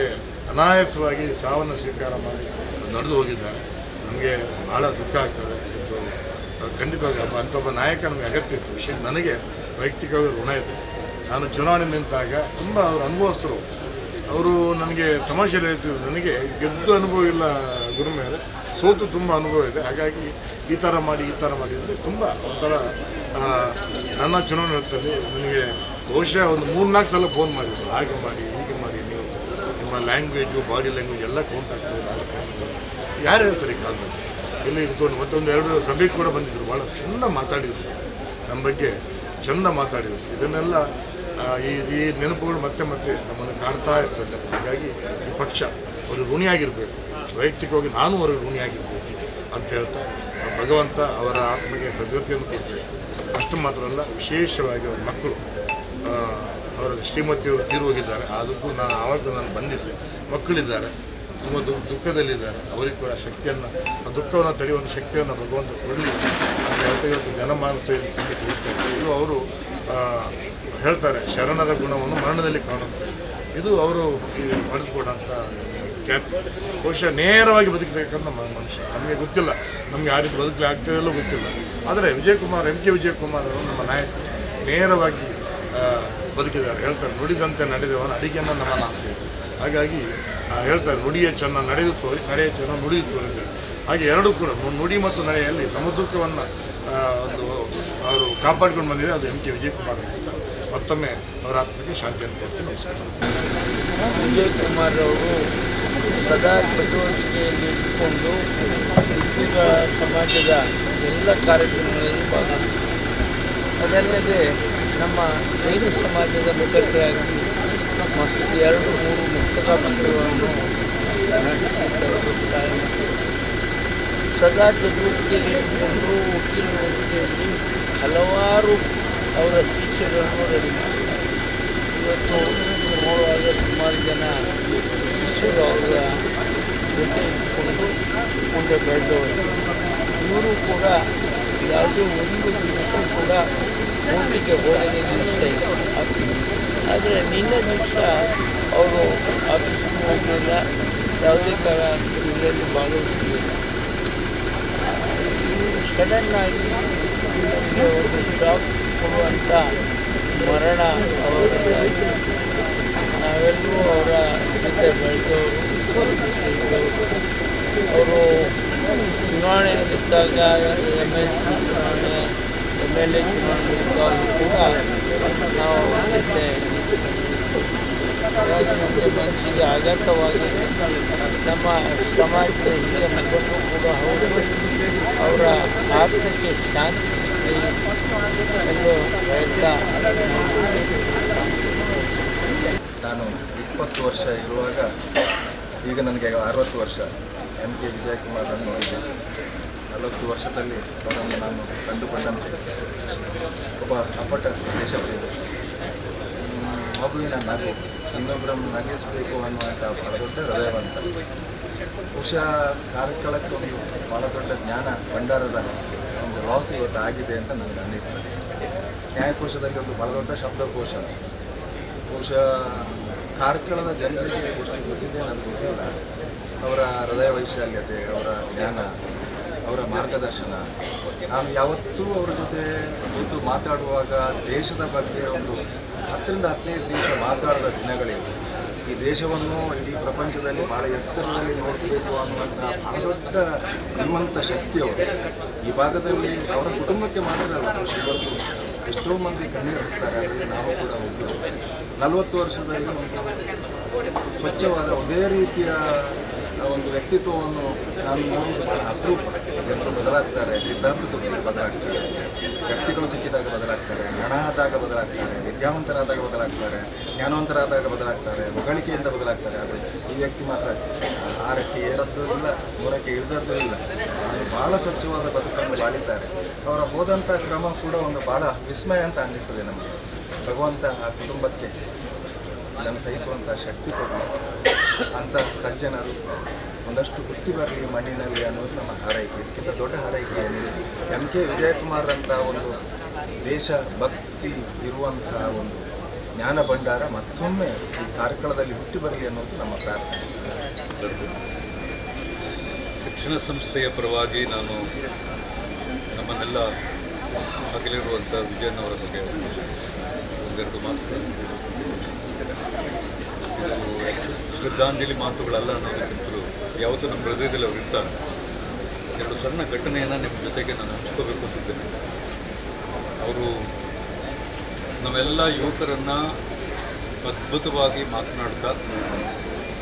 ಅನಾಯಾಸವಾಗಿ ಸಾವನ್ನು ಸ್ವೀಕಾರ ಮಾಡಿ ನಡೆದು ಹೋಗಿದ್ದಾರೆ. ನಮಗೆ ಬಹಳ ದುಃಖ ಆಗ್ತದೆ. ಇದು ಖಂಡಿತವಾಗಿ ಅಂಥೊಬ್ಬ ನಾಯಕ ನಮಗೆ ಅಗತ್ಯ ಇತ್ತು. ವಿಷಯ ನನಗೆ ವೈಯಕ್ತಿಕವಾಗಿ ಋಣ ಇದೆ. ನಾನು ಚುನಾವಣೆ ನಿಂತಾಗ ತುಂಬ ಅವರು ಅನುಭವಸ್ಥರು. ಅವರು ನನಗೆ ತಮಾಷೆಯಲ್ಲಿ ಹೇಳ್ತಿದ್ರು, ನನಗೆ ಗೆದ್ದು ಅನುಭವ ಇಲ್ಲ ಗುರು ಮೇಲೆ, ಸೋತು ತುಂಬ ಅನುಭವ ಇದೆ. ಹಾಗಾಗಿ ಈ ಥರ ಮಾಡಿ ಅಂದರೆ ತುಂಬ ಒಂಥರ ನನ್ನ ಚುನಾವಣೆ ಹೊತ್ತಲ್ಲಿ ನನಗೆ ಬಹುಶಃ ಒಂದು 3-4 ಸಲ ಫೋನ್ ಮಾಡಿದ್ರು. ಹಾಗೆ ಮಾಡಿ ಹೀಗೆ ಮಾಡಿ, ನೀವು ನಿಮ್ಮ ಲ್ಯಾಂಗ್ವೇಜು ಬಾಡಿ ಲ್ಯಾಂಗ್ವೇಜ್ ಎಲ್ಲ ಕೌಂಟ್ ಆಗ್ತದೆ. ಯಾರು ಹೇಳ್ತಾರೆ ಈ ಕಾಲದಲ್ಲಿ? ಇಲ್ಲಿ ಇರ್ಕೊಂಡು ಮತ್ತೊಂದು 2 ಸಭೆಗೆ ಕೂಡ ಬಂದಿದ್ದರು. ಭಾಳ ಚೆಂದ ಮಾತಾಡಿದರು, ನಮ್ಮ ಬಗ್ಗೆ ಚೆಂದ ಮಾತಾಡಿದರು. ಇದನ್ನೆಲ್ಲ ಈ ನೆನಪುಗಳು ಮತ್ತೆ ನಮ್ಮನ್ನು ಕಾಡ್ತಾ ಇರ್ತದೆ. ಹಾಗಾಗಿ ಈ ಪಕ್ಷ ಅವರು ಋಣಿಯಾಗಿರಬೇಕು, ವೈಯಕ್ತಿಕವಾಗಿ ನಾನು ಅವರಿಗೆ ಋಣಿಯಾಗಿರ್ಬೇಕು ಅಂತ ಹೇಳ್ತಾ ಭಗವಂತ ಅವರ ಆತ್ಮಗೆ ಸದ್ಗತಿಯನ್ನು ಕೊಡಬೇಕು. ಅಷ್ಟು ಮಾತ್ರ ಅಲ್ಲ, ವಿಶೇಷವಾಗಿ ಅವ್ರ ಮಕ್ಕಳು, ಅವರ ಶ್ರೀಮತಿಯವರು ತೀರು ಹೋಗಿದ್ದಾರೆ. ಅದಕ್ಕೂ ನಾನು ಬಂದಿದ್ದೆ. ಮಕ್ಕಳಿದ್ದಾರೆ, ತುಂಬ ದುಃಖದಲ್ಲಿದ್ದಾರೆ. ಅವರಿಗೆ ಕೂಡ ಶಕ್ತಿಯನ್ನು, ಆ ದುಃಖವನ್ನು ತಡೆಯುವಂಥ ಶಕ್ತಿಯನ್ನು ಭಗವಂತ ಕೊಡಲಿ ಅಂತ ಹೇಳ್ತಾ ಇವತ್ತು ಜನಮಾನಸ ತುಂಬ ತಿಳಿಸ್ತಾರೆ. ಇದು ಅವರು ಹೇಳ್ತಾರೆ, ಶರಣರ ಗುಣವನ್ನು ಮರಣದಲ್ಲಿ ಕಾಣುತ್ತೆ. ಇದು ಅವರು ಮಾಡಿಸ್ಕೊಡೋಂಥ ಖ್ಯಾತಿ. ಬಹುಶಃ ನೇರವಾಗಿ ಬದುಕತಕ್ಕಂಥ ಮನುಷ್ಯ. ನಮಗೆ ಗೊತ್ತಿಲ್ಲ, ನಮಗೆ ಆ ರೀತಿ ಬದುಕಲಿ ಆಗ್ತದೆಲ್ಲೋ ಗೊತ್ತಿಲ್ಲ. ಆದರೆ ಎಂ ಕೆ ವಿಜಯಕುಮಾರ್ ಅವರು ನಮ್ಮ ನಾಯಕರು ನೇರವಾಗಿ ಬದುಕಿದ್ದಾರೆ. ಹೇಳ್ತಾರೆ, ನುಡಿದಂತೆ ನಡೆದವನ ಅಡಿಗೆಯನ್ನು ನಮನ ಆಗ್ತೇವೆ. ಹಾಗಾಗಿ ಹೇಳ್ತಾರೆ, ನುಡಿಯೇ ಚೆನ್ನ ನಡೆದು ತೋರಿ, ನಡೆಯೇ ಚೆನ್ನ ನುಡಿದು ತೋರಿದ್ದಾರೆ. ಹಾಗೆ ಎರಡೂ ಕೂಡ ನುಡಿ ಮತ್ತು ನಡೆಯಲ್ಲಿ ಸಮದುಃಖವನ್ನು ಅವರು ಕಾಪಾಡ್ಕೊಂಡು ಬಂದಿದ್ದಾರೆ. ಅದು ಎಂ ಕೆ ವಿಜಯಕುಮಾರ್ ಅಂತ ಮತ್ತೊಮ್ಮೆ ಅವರ ಆತ್ಮಕ್ಕೆ ಶಾಂತಿಯನ್ನು ಕೊಡ್ತೀನಿ. ನಮಸ್ಕಾರ. ವಿಜಯ್ ಕುಮಾರ್ ಅವರು ಸದಾ ಚಟುವಟಿಕೆಯಲ್ಲಿ ಇಟ್ಟುಕೊಂಡು ಉದ್ಯೋಗ ಸಮಾಜದ ಎಲ್ಲ ಕಾರ್ಯಕ್ರಮಗಳಲ್ಲಿ ಭಾಗವಹಿಸಿದರು. ಅದಲ್ಲದೆ ನಮ್ಮ ರೈತ ಸಮಾಜದ ಮುಖಂಡರಾಗಿ 2-3 ಮುಕ್ತಪತ್ರಗಳನ್ನು ನಡೆಸಿದ್ದಾರೆ. ಸದಾ ಚಟುವಟಿಕೆಯಲ್ಲಿ ಇಟ್ಟುಕೊಂಡು ವಕೀಲ ವೃತ್ತಿಯಲ್ಲಿ ಹಲವಾರು ಅವರ ಶಿಷ್ಯರನ್ನು ರೆಡಿ ಮಾಡಿದ್ದಾರೆ. ಇವತ್ತು ನೋಡುವಾಗ ಸುಮಾರು ಜನ ಶಿಷ್ಯರು ಅವರ ಜೊತೆ ಇಟ್ಟುಕೊಂಡು ಮುಂದೆ ಬೆಳೆದವರು. ಇವರು ಕೂಡ ಯಾವುದೇ ಒಂದು ದಿವಸ ಕೂಡ ಕೋರ್ಟಿಗೆ ಹೋಗದೆ ದಿವಸ ಆಗ್ತಿದೆ. ಆದರೆ ನಿನ್ನೆ ದಿವಸ ಅವರು ಆಫೀಸಿಗೆ ಹೋಗಲಿಲ್ಲ, ಯಾವುದೇ ಇದರಲ್ಲಿ ಭಾಗವಹಿಸಲಿಲ್ಲ. ಇವರು ಸಡನ್ನಾಗಿ ನಮಗೆ ಒಂದು ಶಾಕ್ ಕೊಡುವಂಥ ಮರಣ ಅವರದ್ದಾಗಿ ನಾವೆಲ್ಲರೂ ಅವರ ಜೊತೆ ಬೆಳೆದವರು. ಅವರು ಚುನಾವಣೆಯಲ್ಲಿದ್ದಾಗ MLC ಚುನಾವಣೆ MLA ಚುನಾವಣೆ ಇದ್ದಾಗ ಕೂಡ ನಾವು ಜೊತೆ ಹಾಗಾಗಿ ನಮಗೆ ಮನಸ್ಸಿಗೆ ಆಘಾತವಾಗಿ ನಮ್ಮ ಸಮಾಜದ ಹಿರಿಯ ಮುಖಂಡರು ಕೂಡ ಹೌದು, ಅವರ ಆತ್ಮಕ್ಕೆ ಶಾಂತಿ ಸಿಗಲಿ ಎಂದು ಹೇಳ್ತಾ ನಾನು 20 ವರ್ಷ ಇರುವಾಗ ಈಗ ನನಗೆ 60 ವರ್ಷ MK ವಿಜಯ್ ಕುಮಾರನ್ನು ನೋಡಿದ್ದೆ. 40 ವರ್ಷದಲ್ಲಿ ಅವರನ್ನು ನಾನು ಕಂಡುಕೊಂಡಂತೆ ಒಬ್ಬ ಅಪ್ಪಟ ದೇಶಪ್ರೇಮಿ, ಮಗುವಿನ ನಗು, ಇನ್ನೊಬ್ಬರನ್ನು ನಗಿಸಬೇಕು ಅನ್ನುವಂಥ ಬಹಳ ದೊಡ್ಡ ಹೃದಯವಂತ. ಬಹುಶಃ ಕಾರ್ಕಳಕ್ಕೊಂದು ಭಾಳ ದೊಡ್ಡ ಜ್ಞಾನ ಭಂಡಾರದ ಒಂದು ಲಾಸ್ ಇವತ್ತು ಆಗಿದೆ ಅಂತ ನನಗೆ ಅನ್ನಿಸ್ತದೆ. ನ್ಯಾಯಕೋಶದಲ್ಲಿ ಒಂದು ಭಾಳ ದೊಡ್ಡ ಶಬ್ದಕೋಶ. ಬಹುಶಃ ಕಾರ್ಕಳದ ಜನರಿಗೆ ಎಷ್ಟು ಗೊತ್ತಿದೆ ನನಗೆ ಗೊತ್ತಿಲ್ಲ. ಅವರ ಹೃದಯ ವೈಶಾಲ್ಯತೆ, ಅವರ ಜ್ಞಾನ, ಅವರ ಮಾರ್ಗದರ್ಶನ. ನಾನು ಯಾವತ್ತೂ ಅವರ ಜೊತೆ ಕೂತು ಮಾತಾಡುವಾಗ ದೇಶದ ಬಗ್ಗೆ ಒಂದು 10-15 ನಿಮಿಷ ಮಾತಾಡಿದ ದಿನಗಳಿವೆ. ಈ ದೇಶವನ್ನು ಇಡೀ ಪ್ರಪಂಚದಲ್ಲಿ ಭಾಳ ಎತ್ತರದಲ್ಲಿ ನೋಡಬೇಕು ಅನ್ನುವಂಥ ಭಾಳ ದೊಡ್ಡ ಧೀಮಂತ ಶಕ್ತಿ ಅವರು. ಈ ಭಾಗದಲ್ಲಿ ಅವರ ಕುಟುಂಬಕ್ಕೆ ಮಾತ್ರ ಅಲ್ಲ, ಇವತ್ತು ಎಷ್ಟೋ ಮಂದಿ ಕಣ್ಣೀರು ಹಾಕ್ತಾರೆ, ಅದರಲ್ಲಿ ನಾವು ಕೂಡ ಒಬ್ಬರು. 40 ವರ್ಷದಲ್ಲಿ ಒಂದು ಸ್ವಚ್ಛವಾದ ಒಂದೇ ರೀತಿಯ ಒಂದು ವ್ಯಕ್ತಿತ್ವವನ್ನು ನಾನು ನೋಡುವುದು ಭಾಳ ಅಪರೂಪ. ಜನರು ಬದಲಾಗ್ತಾರೆ, ಸಿದ್ಧಾಂತದಲ್ಲಿ ಬದಲಾಗ್ತಾರೆ, ವ್ಯಕ್ತಿಗಳು ಸಿಕ್ಕಿದಾಗ ಬದಲಾಗ್ತಾರೆ, ಹಣ ಆದಾಗ ಬದಲಾಗ್ತಾರೆ, ವಿದ್ಯಾವಂತರಾದಾಗ ಬದಲಾಗ್ತಾರೆ, ಜ್ಞಾನವಂತರಾದಾಗ ಬದಲಾಗ್ತಾರೆ, ಹೊಗಳಿಕೆಯಿಂದ ಬದಲಾಗ್ತಾರೆ. ಆದರೆ ಈ ವ್ಯಕ್ತಿ ಮಾತ್ರ 6ಕ್ಕೆ ಏರದ್ದೂ ಇಲ್ಲ, 3ಕ್ಕೆ ಇಳಿದದ್ದೂ ಇಲ್ಲ. ಭಾಳ ಸ್ವಚ್ಛವಾದ ಬದುಕನ್ನು ಬಾಳಿದ್ದಾರೆ. ಅವರ ಹೋದಂಥ ಕ್ರಮ ಕೂಡ ಒಂದು ಭಾಳ ವಿಸ್ಮಯ ಅಂತ ಅನ್ನಿಸ್ತದೆ ನಮಗೆ. ಭಗವಂತ ಆ ಕುಟುಂಬಕ್ಕೆ ಅದನ್ನು ಸಹಿಸುವಂಥ ಶಕ್ತಿ ಕೊಡಲಿ. ಅಂಥ ಸಜ್ಜನರು ಒಂದಷ್ಟು ಹುಟ್ಟಿ ಬರಲಿ ಮಣ್ಣಿನಲ್ಲಿ ಅನ್ನೋದು ನಮ್ಮ ಹಾರೈಕೆ. ಇದಕ್ಕಿಂತ ದೊಡ್ಡ ಹಾರೈಕೆ ಏನಿದೆ? MK ವಿಜಯ್ ಕುಮಾರ್ ಅಂತ ಒಂದು ದೇಶ ಭಕ್ತಿ ಇರುವಂತಹ ಒಂದು ಜ್ಞಾನ ಭಂಡಾರ ಮತ್ತೊಮ್ಮೆ ಈ ಕಾರ್ಕಳದಲ್ಲಿ ಹುಟ್ಟಿ ಬರಲಿ ಅನ್ನೋದು ನಮ್ಮ ಪ್ರಾರ್ಥನೆ. ಶಿಕ್ಷಣ ಸಂಸ್ಥೆಯ ಪರವಾಗಿ ನಾನು ನಮ್ಮನ್ನೆಲ್ಲ ಅಗಲಿರುವಂಥ ವಿಜಯನವರ ಬಗ್ಗೆ ಒಂದೆರಡು ಮಾತುಗಳನ್ನು ಇದು ಶ್ರದ್ಧಾಂಜಲಿ ಮಾತುಗಳಲ್ಲ ಅನ್ನೋದಕ್ಕಿಂತಲೂ ಯಾವತ್ತೂ ನಮ್ಮ ಹೃದಯದಲ್ಲಿ ಅವರು ಇರ್ತಾರೆ. 2 ಸಣ್ಣ ಘಟನೆಯನ್ನು ನಿಮ್ಮ ಜೊತೆಗೆ ನಾನು ಹಂಚ್ಕೋಬೇಕು ಅಂತಿದ್ದೇನೆ. ಅವರು ನಾವೆಲ್ಲ ಯುವಕರನ್ನು ಅದ್ಭುತವಾಗಿ ಮಾತನಾಡ್ತಾ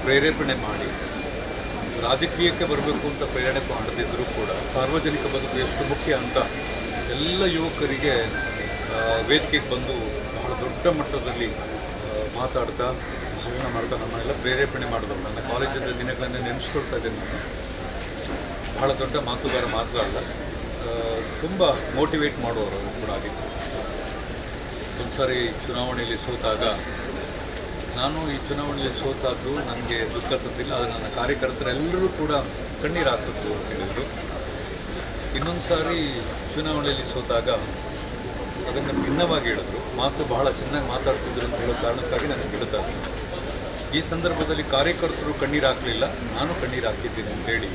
ಪ್ರೇರೇಪಣೆ ಮಾಡಿ ರಾಜಕೀಯಕ್ಕೆ ಬರಬೇಕು ಅಂತ ಪ್ರೇರಣೆ ಮಾಡದಿದ್ದರೂ ಕೂಡ ಸಾರ್ವಜನಿಕ ಬದುಕು ಎಷ್ಟು ಮುಖ್ಯ ಅಂತ ಎಲ್ಲ ಯುವಕರಿಗೆ ವೇದಿಕೆಗೆ ಬಂದು ಬಹಳ ದೊಡ್ಡ ಮಟ್ಟದಲ್ಲಿ ಮಾತಾಡ್ತಾ ಭಾಷಣ ಮಾಡ್ತಾ ನಮ್ಮನ್ನೆಲ್ಲ ಪ್ರೇರೇಪಣೆ ಮಾಡಿದ್ರು. ನನ್ನ ಕಾಲೇಜಿನ ದಿನಗಳನ್ನೇ ನೆನೆಸ್ಕೊಳ್ತಾ ಇದ್ದೇನೆ. ನಾನು ಬಹಳ ದೊಡ್ಡ ಮಾತುಗಾರ ಮಾತ್ರ ಅಲ್ಲ, ತುಂಬ ಮೋಟಿವೇಟ್ ಮಾಡುವವರು ಕೂಡ ಆಗಿತ್ತು. ಒಂದು ಸಾರಿ ಚುನಾವಣೆಯಲ್ಲಿ ಸೋತಾಗ ನಾನು ಈ ಚುನಾವಣೆಯಲ್ಲಿ ಸೋತಾದ್ದು ನನಗೆ ದುಃಖ ತಂದಿಲ್ಲ, ಆದರೆ ನನ್ನ ಕಾರ್ಯಕರ್ತರೆಲ್ಲರೂ ಕೂಡ ಕಣ್ಣೀರು ಹಾಕಿದ್ರು ಹೇಳಿದರು. ಇನ್ನೊಂದು ಸಾರಿ ಚುನಾವಣೆಯಲ್ಲಿ ಸೋತಾಗ ಅದನ್ನು ಭಿನ್ನವಾಗಿ ಹೇಳಿದ್ರು. ಮಾತು ಬಹಳ ಚೆನ್ನಾಗಿ ಮಾತಾಡ್ತಿದ್ರು ಅಂತ ಹೇಳೋ ಕಾರಣಕ್ಕಾಗಿ ನನಗೆ ಬಿಡುತ್ತಾರೆ. ಈ ಸಂದರ್ಭದಲ್ಲಿ ಕಾರ್ಯಕರ್ತರು ಕಣ್ಣೀರು ಹಾಕಲಿಲ್ಲ, ನಾನು ಕಣ್ಣೀರು ಹಾಕಿದ್ದೀನಿ ಅಂತೇಳಿ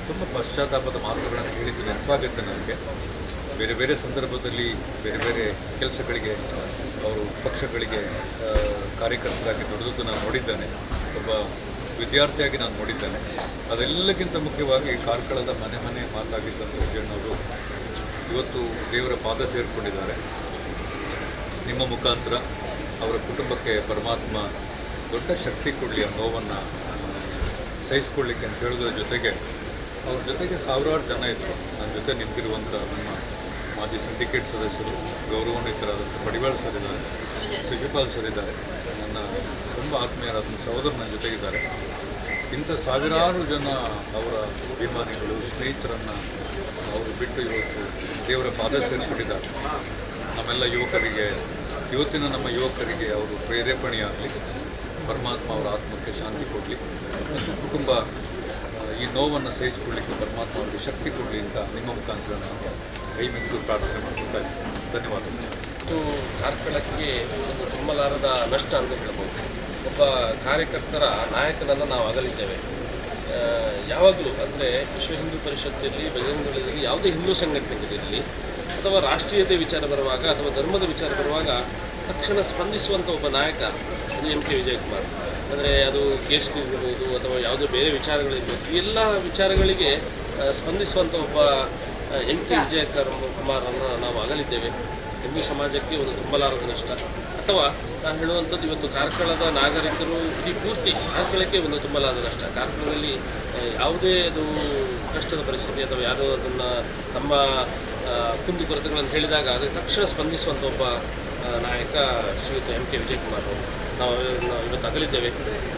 ತುಂಬ ಪಶ್ಚಾತ್ತಾಪದ ಮಾತುಗಳನ್ನು ಹೇಳಿದ್ದು ನೆನಪಾಗುತ್ತೆ ನನಗೆ. ಬೇರೆ ಬೇರೆ ಸಂದರ್ಭದಲ್ಲಿ ಬೇರೆ ಬೇರೆ ಕೆಲಸಗಳಿಗೆ ಅವರು ಪಕ್ಷಗಳಿಗೆ ಕಾರ್ಯಕರ್ತರಾಗಿ ದುಡಿದು ನಾನು ನೋಡಿದ್ದೇನೆ. ಒಬ್ಬ ವಿದ್ಯಾರ್ಥಿಯಾಗಿ ನಾನು ನೋಡಿದ್ದೇನೆ. ಅದೆಲ್ಲಕ್ಕಿಂತ ಮುಖ್ಯವಾಗಿ ಕಾರ್ಕಳದ ಮನೆ ಮನೆ ಮಾತಾಗಿದ್ದಂಥ ವಿಜಯಣ್ಣವರು ಇವತ್ತು ದೇವರ ಪಾದ ಸೇರಿಕೊಂಡಿದ್ದಾರೆ. ನಿಮ್ಮ ಮುಖಾಂತರ ಅವರ ಕುಟುಂಬಕ್ಕೆ ಪರಮಾತ್ಮ ದೊಡ್ಡ ಶಕ್ತಿ ಕೊಡಲಿ ಆ ನೋವನ್ನು ಸಹಿಸ್ಕೊಳ್ಳಿಕ್ಕೆ ಅಂತ ಹೇಳೋದ್ರ ಜೊತೆಗೆ ಅವ್ರ ಜೊತೆಗೆ ಸಾವಿರಾರು ಜನ ಇದ್ದರು. ನನ್ನ ಜೊತೆ ನಿಂತಿರುವಂಥ ನಮ್ಮ ಮಾಜಿ ಸಿಂಡಿಕೇಟ್ ಸದಸ್ಯರು, ಗೌರವಾನ್ವಿತರಾದಂಥ ಪಡಿವಾಳ್ ಸರ್ ಇದ್ದಾರೆ, ಶಿಶುಪಾಲ್ ಸರ್ ಇದ್ದಾರೆ, ನನ್ನ ತುಂಬ ಆತ್ಮೀಯರಾದ ಸಹೋದರ ನನ್ನ ಜೊತೆಗಿದ್ದಾರೆ. ಇಂಥ ಸಾವಿರಾರು ಜನ ಅವರ ಅಭಿಮಾನಿಗಳು, ಸ್ನೇಹಿತರನ್ನು ಅವರು ಬಿಟ್ಟು ಇವತ್ತು ದೇವರ ಪಾದ ಸೇರಿಕೊಂಡಿದ್ದಾರೆ. ನಮ್ಮೆಲ್ಲ ಯುವಕರಿಗೆ, ಇವತ್ತಿನ ನಮ್ಮ ಯುವಕರಿಗೆ ಅವರು ಪ್ರೇರೇಪಣೆಯಾಗಲಿ, ಪರಮಾತ್ಮ ಅವರ ಆತ್ಮಕ್ಕೆ ಶಾಂತಿ ಕೊಡಲಿ ಮತ್ತು ಕುಟುಂಬ ಈ ನೋವನ್ನು ಸಹಿಸಿಕೊಳ್ಳಲಿಕ್ಕೆ ಪರಮಾತ್ಮ ಅವರಿಗೆ ಶಕ್ತಿ ಕೊಡಲಿ ಅಂತ ನಿಮ್ಮ ಮುಖಾಂತರ ನಾನು ಕೈ ಮುಗಿದು ಪ್ರಾರ್ಥನೆ ಮಾಡ್ತಾ ಇದ್ದೀನಿ. ಧನ್ಯವಾದಗಳು. ಮತ್ತು ಕಾರ್ಕಳಕ್ಕೆ ಒಂದು ತುಂಬಲಾರದ ನಷ್ಟ ಅಂತ ಹೇಳ್ಬೋದು. ಒಬ್ಬ ಕಾರ್ಯಕರ್ತರ ನಾಯಕನನ್ನು ನಾವು ಅಗಲಿದ್ದೇವೆ. ಯಾವಾಗಲೂ ಅಂದರೆ ವಿಶ್ವ ಹಿಂದೂ ಪರಿಷತ್ತಲ್ಲಿ, ಬಜರಂಗದಳದಲ್ಲಿ, ಯಾವುದೇ ಹಿಂದೂ ಸಂಘಟನೆಗಳಿರಲಿ ಅಥವಾ ರಾಷ್ಟ್ರೀಯತೆ ವಿಚಾರ ಬರುವಾಗ ಅಥವಾ ಧರ್ಮದ ವಿಚಾರ ಬರುವಾಗ ತಕ್ಷಣ ಸ್ಪಂದಿಸುವಂಥ ಒಬ್ಬ ನಾಯಕ ಅದು ಎಂ ಕೆ ವಿಜಯಕುಮಾರ್. ಅಂದರೆ ಅದು ಕೇಸ್ಗಳಿರ್ಬೋದು ಅಥವಾ ಯಾವುದೋ ಬೇರೆ ವಿಚಾರಗಳಿರ್ಬೋದು, ಈ ಎಲ್ಲ ವಿಚಾರಗಳಿಗೆ ಸ್ಪಂದಿಸುವಂಥ ಒಬ್ಬ ಎಂ ಕೆ ವಿಜಯಕುಮಾರನ್ನು ನಾವು ಅಗಲಿದ್ದೇವೆ. ಹಿಂದೂ ಸಮಾಜಕ್ಕೆ ಒಂದು ತುಂಬಲಾರದ ನಷ್ಟ. ಅಥವಾ ನಾನು ಹೇಳುವಂಥದ್ದು, ಇವತ್ತು ಕಾರ್ಕಳದ ನಾಗರಿಕರು ಇಡೀ ಪೂರ್ತಿ ಕಾರ್ಕಳಕ್ಕೆ ಒಂದು ತುಂಬಲಾದ ನಷ್ಟ. ಕಾರ್ಕಳದಲ್ಲಿ ಯಾವುದೇ ಅದು ಕಷ್ಟದ ಪರಿಸ್ಥಿತಿ ಅಥವಾ ಯಾರೋ ಅದನ್ನು ತಮ್ಮ ಕುಂದುಕೊರತೆಗಳನ್ನು ಹೇಳಿದಾಗ ಅದಕ್ಕೆ ತಕ್ಷಣ ಸ್ಪಂದಿಸುವಂಥ ಒಬ್ಬ ನಾಯಕ ಶ್ರೀಯುತ ಎಂ ಕೆ ವಿಜಯಕುಮಾರ್ ಅವರು. ನಾವು ಇವತ್ತು ಅಗಲಿದ್ದೇವೆ.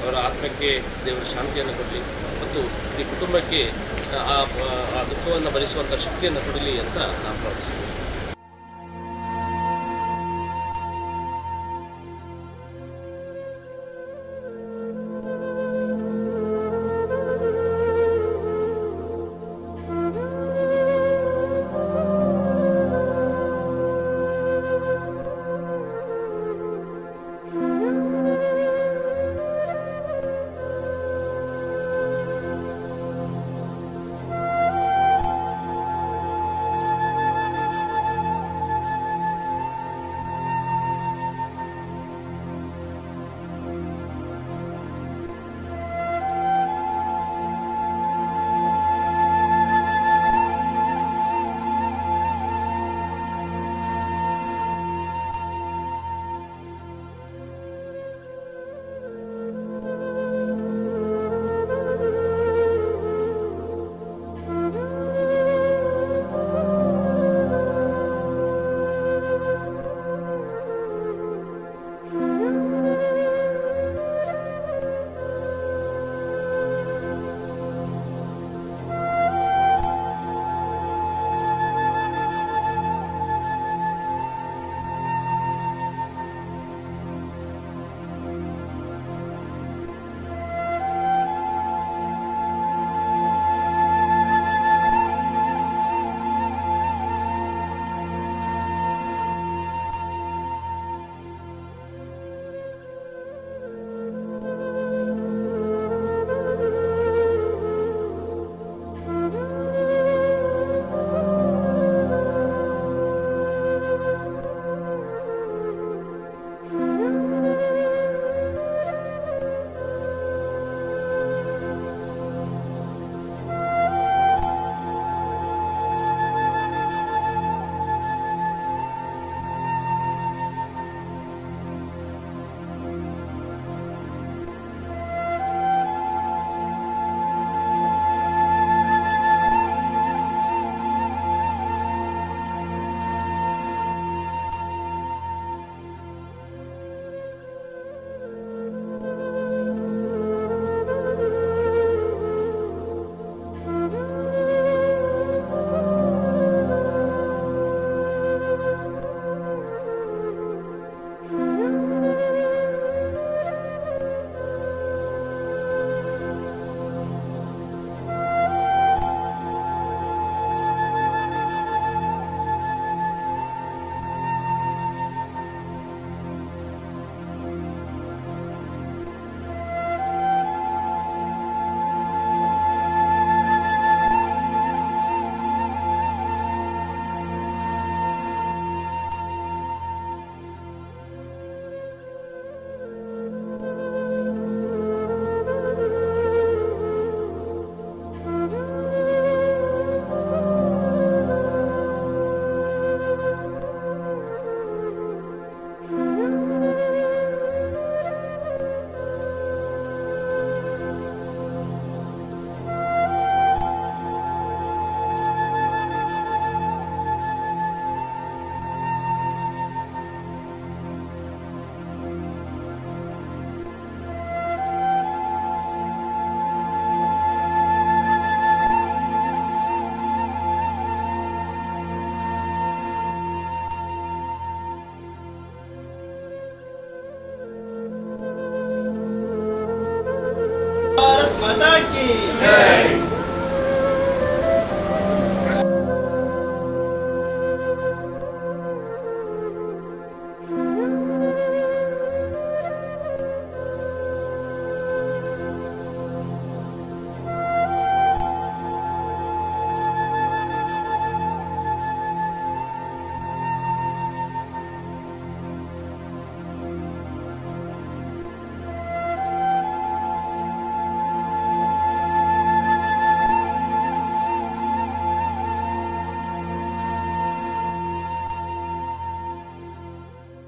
ಅವರ ಆತ್ಮಕ್ಕೆ ದೇವರ ಶಾಂತಿಯನ್ನು ಕೊಡಲಿ ಮತ್ತು ಈ ಕುಟುಂಬಕ್ಕೆ ಆ ದುಃಖವನ್ನು ಭರಿಸುವಂಥ ಶಕ್ತಿಯನ್ನು ಕೊಡಲಿ ಅಂತ ನಾನು ಪ್ರಾರ್ಥಿಸ್ತೀನಿ. माता की